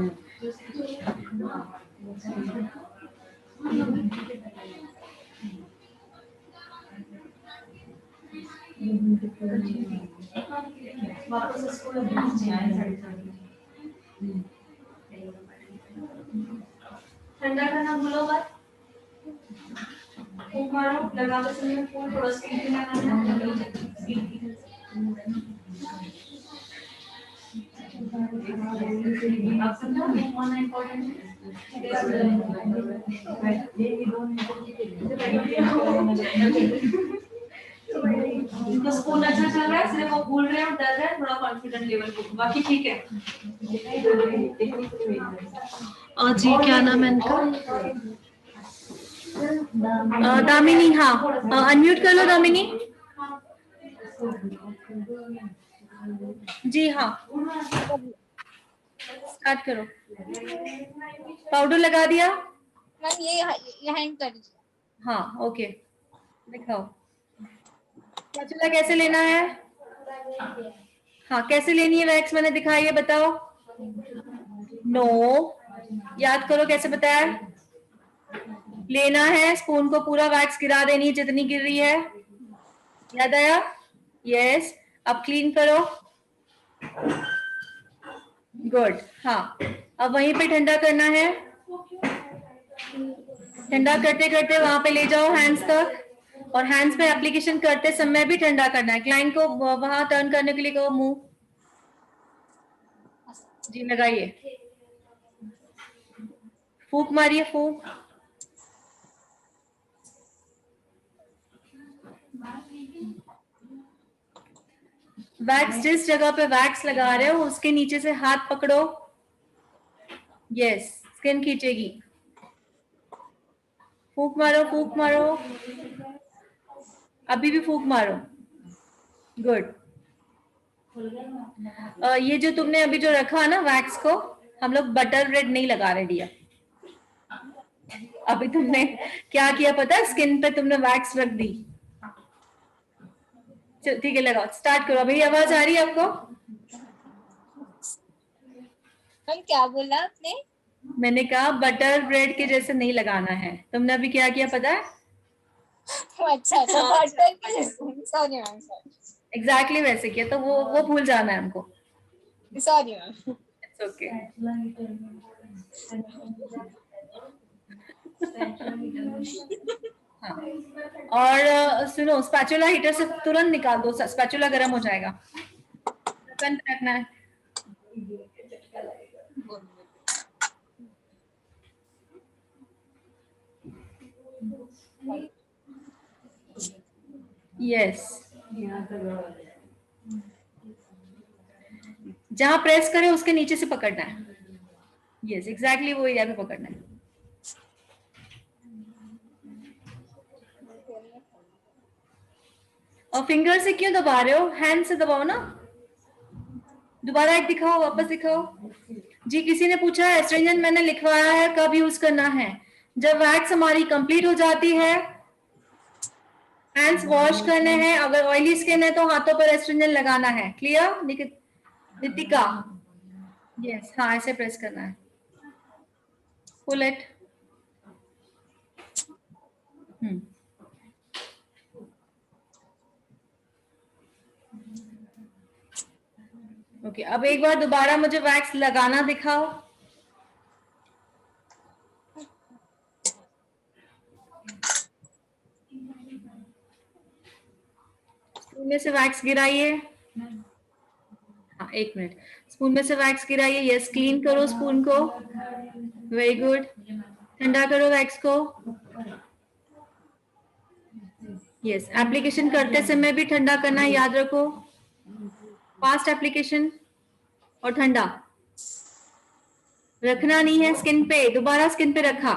वापस स्कूल ठंडा करना भूलो मत। फूंक मारो, लगाते समय फूल थोड़ा स्किन पे लगाना। आप समझो होना इम्पोर्टेंट है। स्कूल अच्छा चल रहा है, सिर्फ वो भूल रहे हैं और डर रहे हैं, थोड़ा कॉन्फिडेंट लेवल को, बाकी ठीक है। और जी क्या नाम है इनका? दामिनी, हाँ, अनम्यूट कर लो दामिनी जी। हाँ, स्टार्ट करो। पाउडर लगा दिया? मैम ये हैंग कर दीजिए। हाँ, ओके, दिखाओ। स्पैचुला कैसे लेना है? हाँ, कैसे लेनी है वैक्स, मैंने दिखाई है, बताओ। नो, याद करो कैसे बताया। लेना है, स्पून को पूरा वैक्स गिरा देनी है जितनी गिर रही है। याद आया? यस। अब क्लीन करो। गुड। हाँ, अब वहीं पे ठंडा करना है। ठंडा करते करते वहां पे ले जाओ हैंड्स तक, और हैंड्स पे एप्लीकेशन करते समय भी ठंडा करना है। क्लाइंट को वहां टर्न करने के लिए कहो मुंह जी लगाइए। फूक मारिए, फूक। वैक्स, जिस जगह पे वैक्स लगा रहे हो उसके नीचे से हाथ पकड़ो। यस, स्किन खींचेगी। फूक मारो, फूक मारो, अभी भी फूक मारो। गुड। ये जो तुमने अभी जो रखा ना वैक्स को, हम लोग बटर ब्रेड नहीं लगा रहे डियर। अभी तुमने क्या किया पता है, स्किन पे तुमने वैक्स रख दी। चलो ठीक है, लगाओ, स्टार्ट करो। अभी आवाज आ रही है आपको? हम क्या बोला आपने? मैंने कहा बटर ब्रेड के जैसे नहीं लगाना है। तुमने अभी क्या किया पता है? अच्छा अच्छा, बटर की, सॉरी मैम, एग्जैक्टली वैसे किया, तो वो भूल जाना है हमको। Sorry ma'am. It's okay. हाँ, और सुनो, स्पैचुला हीटर से तुरंत निकाल दो, स्पैचुला गर्म हो जाएगा। बंद रखना है। यस, जहां प्रेस करे उसके नीचे से पकड़ना है। यस, एग्जैक्टली वो एरिया पे पकड़ना है। और फिंगर से क्यों दबा रहे हो? हैंड से दबाओ ना। दोबारा एक दिखाओ, वापस दिखाओ। जी, किसी ने पूछा है एस्ट्रिंजेंट मैंने लिखवाया है, कब यूज करना है? जब वैक्स हमारी कंप्लीट हो जाती है, हैंड्स वॉश करने हैं, अगर ऑयली स्किन है तो हाथों पर एस्ट्रिंजेंट लगाना है। क्लियर नितिका? यस, हाँ, ऐसे प्रेस करना है। Pull it. ओके, अब एक बार दोबारा मुझे वैक्स लगाना दिखाओ। स्पून में से वैक्स गिराइए। हाँ, 1 मिनट। स्पून में से वैक्स गिराइए। यस, क्लीन करो स्पून को। Very good. ठंडा करो वैक्स को। यस, एप्लीकेशन करते समय भी ठंडा करना है, याद रखो। फास्ट एप्लीकेशन और ठंडा रखना नहीं है स्किन पे। दोबारा स्किन पे रखा।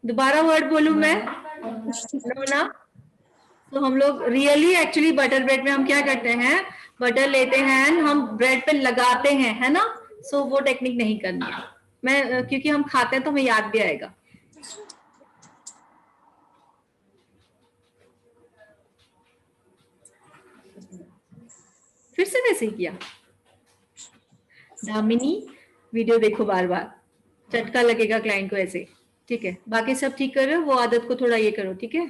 दोबारा वर्ड बोलूं मैं? नो ना? तो हम लोग रियली एक्चुअली बटर ब्रेड में हम क्या करते हैं, बटर लेते हैं, हम ब्रेड पे लगाते हैं, है ना? सो वो टेक्निक नहीं करनी है। मैं क्योंकि हम खाते हैं तो हमें याद भी आएगा। फिर से वैसे ही किया। दामिनी, वीडियो देखो बार बार, चटका लगेगा क्लाइंट को ऐसे। ठीक है, बाकी सब ठीक कर रहे हो, वो आदत को थोड़ा ये करो, ठीक है?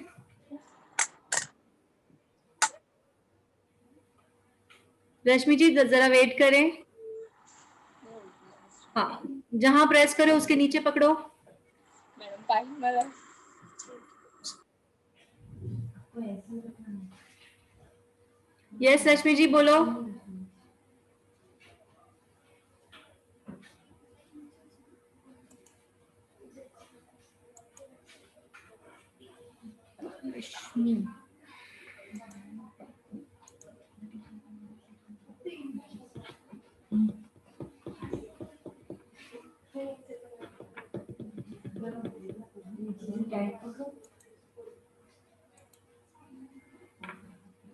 रश्मि जी जरा वेट करें। हाँ, जहां प्रेस करे उसके नीचे पकड़ो। मैडम टाइम वाला। यस रश्मि जी बोलो।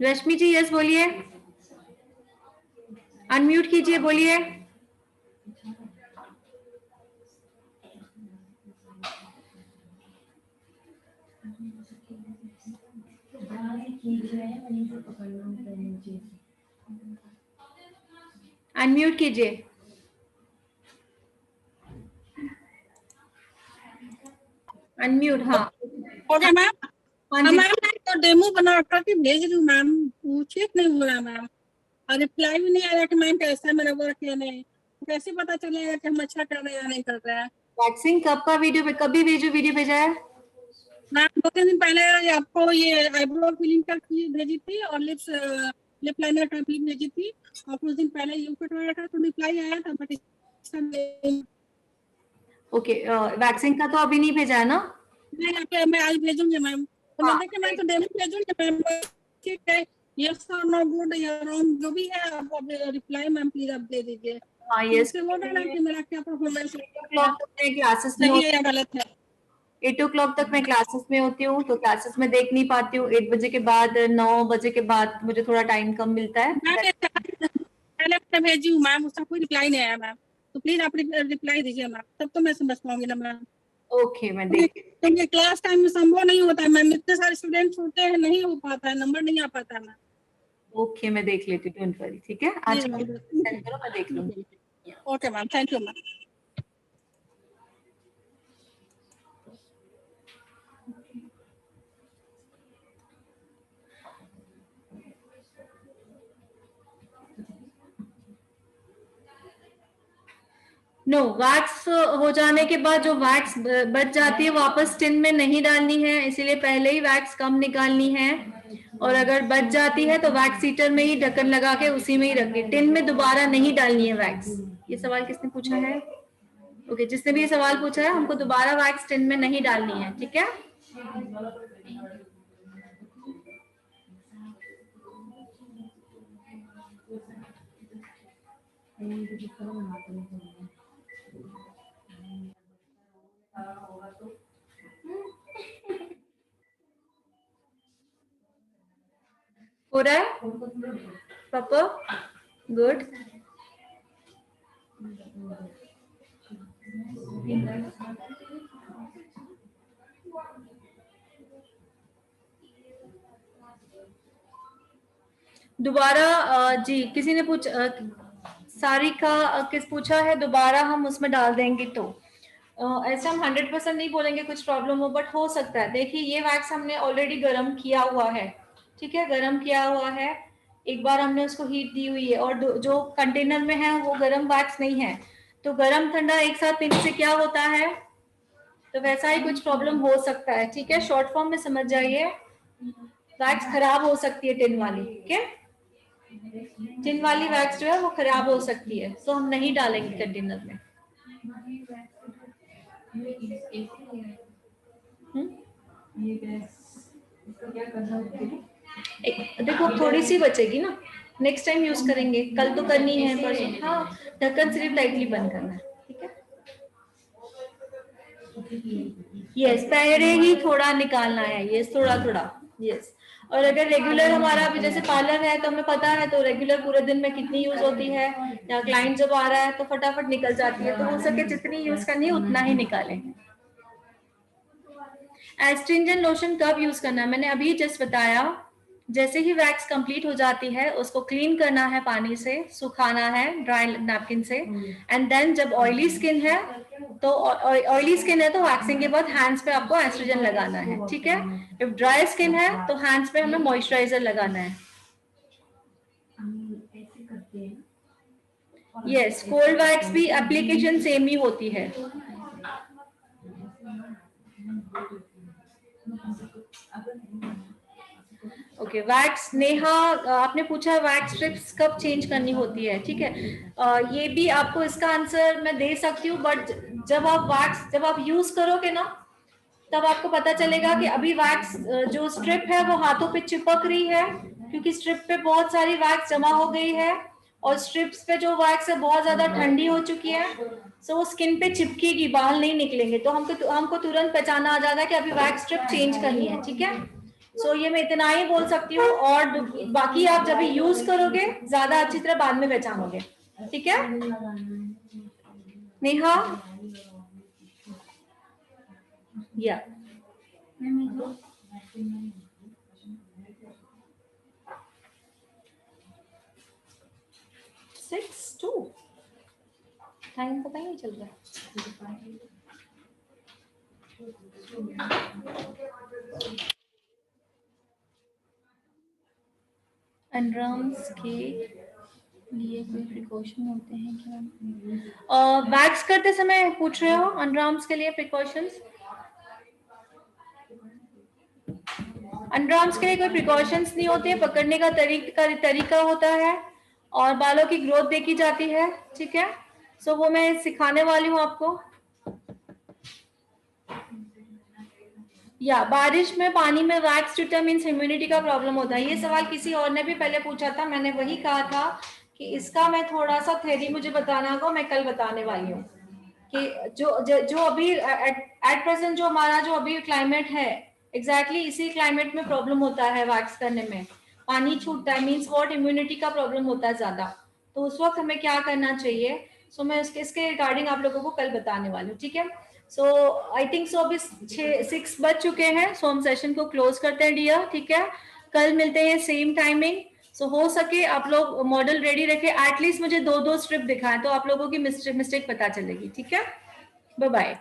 रश्मि जी यस बोलिए, अनम्यूट कीजिए, बोलिए। अनम्यूट कीजिए। अनम्यूट, हाँ। Okay ma'am. हाँ मैम जी, मैं तो डेमो बना करके भेज रही हूँ मैम, वो चेक नहीं हो रहा मैम, और रिप्लाई भी नहीं आ रहा कि मैम कैसा मेरा वर्क या नहीं। कैसे पता चलेगा कि हम अच्छा कर रहे हैं या नहीं कर रहे हैं? वैक्सिंग कब का वीडियो, कभी वीडियो भेजा है? मैम 2-3 दिन पहले आपको ये आईब्रो फिलिंग का भेजी थी और लिप लाइनर का भी भेजी थी, और कुछ दिन पहले यू फिट वगैरह का तो रिप्लाई आया था, बट ओके, वैक्सिंग का तो अभी नहीं भेजा है ना? नहीं, मैं आज भेजूंगी मैम। तो मैं देखिए मैं तो डेली भेजूंगी मैम। ठीक है, यस और नो, गुड या रॉन्ग जो भी है आप रिप्लाई मैम प्लीज आप दे दीजिए। हाँ, यस। इससे वो ना कि मेरा क्या परफॉर्मेंस है, 8 o'clock तक मैं क्लासेस में सही है या गलत है। 8 o'clock तक मैं क्लासेस में होती हूँ, तो क्लासेस में देख नहीं पाती हूँ। 8 बजे के बाद, 9 बजे के बाद मुझे थोड़ा टाइम कम मिलता है। मैंने भेजी हूँ मैम, उसका कोई रिप्लाई नहीं आया मैम। तो प्लीज आप रिप्लाई दीजिए मैम, तब तो मैं समझ पाऊंगी ना मैम। ओके, मैं देख क्योंकि क्लास टाइम में संभव नहीं होता है मैम, इतने सारे स्टूडेंट्स होते हैं, नहीं हो पाता है, नंबर नहीं आ पाता है मैम। ओके, मैं देख लेती हूँ, डोंट वरी। ठीक है, आज सेंड करो, मैं देख लूंगी। Okay ma'am, thank you ma'am. No, wax हो जाने के बाद जो वैक्स बच जाती है वापस टिन में नहीं डालनी है, इसीलिए पहले ही वैक्स कम निकालनी है। और अगर बच जाती है तो वैक्स हीटर में ही ढक्कन लगा के उसी में ही रखिए, टिन में दोबारा नहीं डालनी है वैक्स। ये सवाल किसने पूछा है? ओके, जिसने भी ये सवाल पूछा है, हमको दोबारा वैक्स टिन में नहीं डालनी है। ठीक है, हो रहा है पापा? गुड। दोबारा जी किसी ने सारिका किस पूछा है, दोबारा हम उसमें डाल देंगे तो ऐसे हम 100% नहीं बोलेंगे कुछ प्रॉब्लम हो, बट हो सकता है। देखिए ये वैक्स हमने ऑलरेडी गर्म किया हुआ है, ठीक है, गर्म किया हुआ है, एक बार हमने उसको हीट दी हुई है, और जो कंटेनर में है वो गर्म वैक्स नहीं है, तो गर्म ठंडा एक साथ पीने से क्या होता है, तो वैसा ही कुछ प्रॉब्लम हो सकता है। ठीक है, शॉर्ट फॉर्म में समझ जाइए, वैक्स खराब हो सकती है टिन वाली। ठीक है, टिन वाली वैक्स जो है वो खराब हो सकती है, तो हम नहीं डालेंगे कंटेनर में। देखो थोड़ी सी बचेगी ना, नेक्स्ट टाइम यूज करेंगे, कल तो करनी है पर हाँ, ढक्कन सिर्फ टाइटली बंद करना है। ठीक है, यस, पहले ही थोड़ा निकालना है, यस, थोड़ा थोड़ा, यस। और अगर रेगुलर हमारा अभी जैसे पार्लर है तो हमें पता है तो रेगुलर पूरे दिन में कितनी यूज होती है, या क्लाइंट जब आ रहा है तो फटाफट निकल जाती है, तो हो सके जितनी यूज करनी है उतना ही निकालें। एस्ट्रिंजेंट लोशन कब यूज करना है, मैंने अभी जस्ट बताया, जैसे ही वैक्स कंप्लीट हो जाती है उसको क्लीन करना है, पानी से सुखाना है ड्राई नैपकिन से, एंड देन जब ऑयली स्किन है तो ऑयली स्किन है तो वैक्सिंग के बाद हैंड्स पे आपको एस्ट्रोजन लगाना है। ठीक है, इफ ड्राई स्किन है तो हैंड्स पे हमें मॉइस्चराइजर लगाना है। यस, कोल्ड वैक्स भी एप्लीकेशन सेम ही होती है। ओके, वैक्स नेहा आपने पूछा वैक्स स्ट्रिप्स कब चेंज करनी होती है। ठीक है, ये भी आपको इसका आंसर मैं दे सकती हूँ, बट जब आप यूज करोगे ना तब आपको पता चलेगा कि अभी वैक्स जो स्ट्रिप है वो हाथों पे चिपक रही है, क्योंकि स्ट्रिप पे बहुत सारी वैक्स जमा हो गई है, और स्ट्रिप्स पे जो वैक्स है बहुत ज्यादा ठंडी हो चुकी है, सो वो स्किन पे चिपकेगी, बाल नहीं निकलेंगे, तो हमको तुरंत पहचाना आ जाता है कि अभी वैक्स स्ट्रिप चेंज करनी है। ठीक है, सो ये मैं इतना ही बोल सकती हूँ, और बाकी आप जब यूज करोगे ज्यादा अच्छी तरह बाद में पहचानोगे। ठीक है नेहा? या सिक्स टू टाइम पता ही नहीं चल रहा। एंड्राम्स के लिए कोई प्रिकॉशन होते हैं क्या? वैक्स करते समय पूछ रहे हो अंडरआर्म्स के लिए प्रिकॉशंस? अंडरआर्म्स के लिए कोई प्रिकॉशंस नहीं होते, पकड़ने का तरीका होता है और बालों की ग्रोथ देखी जाती है। ठीक है, सो वो मैं सिखाने वाली हूँ आपको। या बारिश में पानी में वैक्स डिटरमिन्स इम्यूनिटी का प्रॉब्लम होता है। ये सवाल किसी और ने भी पहले पूछा था, मैंने वही कहा था कि इसका मैं थोड़ा सा थ्योरी मुझे बताना होगा, मैं कल बताने वाली हूँ कि जो अभी एट प्रेजेंट जो हमारा जो अभी क्लाइमेट है, एग्जैक्टली इसी क्लाइमेट में प्रॉब्लम होता है वैक्स करने में, पानी छूटता है, मीन्स व्हाट इम्यूनिटी का प्रॉब्लम होता है ज्यादा, तो उस वक्त हमें क्या करना चाहिए। सो मैं इसके रिगार्डिंग आप लोगों को कल बताने वाली हूँ, ठीक है। सो आई थिंक सो अभी 6 बज चुके हैं, सो हम सेशन को क्लोज करते हैं डियर, ठीक है। कल मिलते हैं सेम टाइमिंग। सो हो सके आप लोग मॉडल रेडी रखें, एटलीस्ट मुझे 2 स्ट्रिप दिखाएं तो आप लोगों की मिस्टेक पता चलेगी, ठीक है। Bye bye.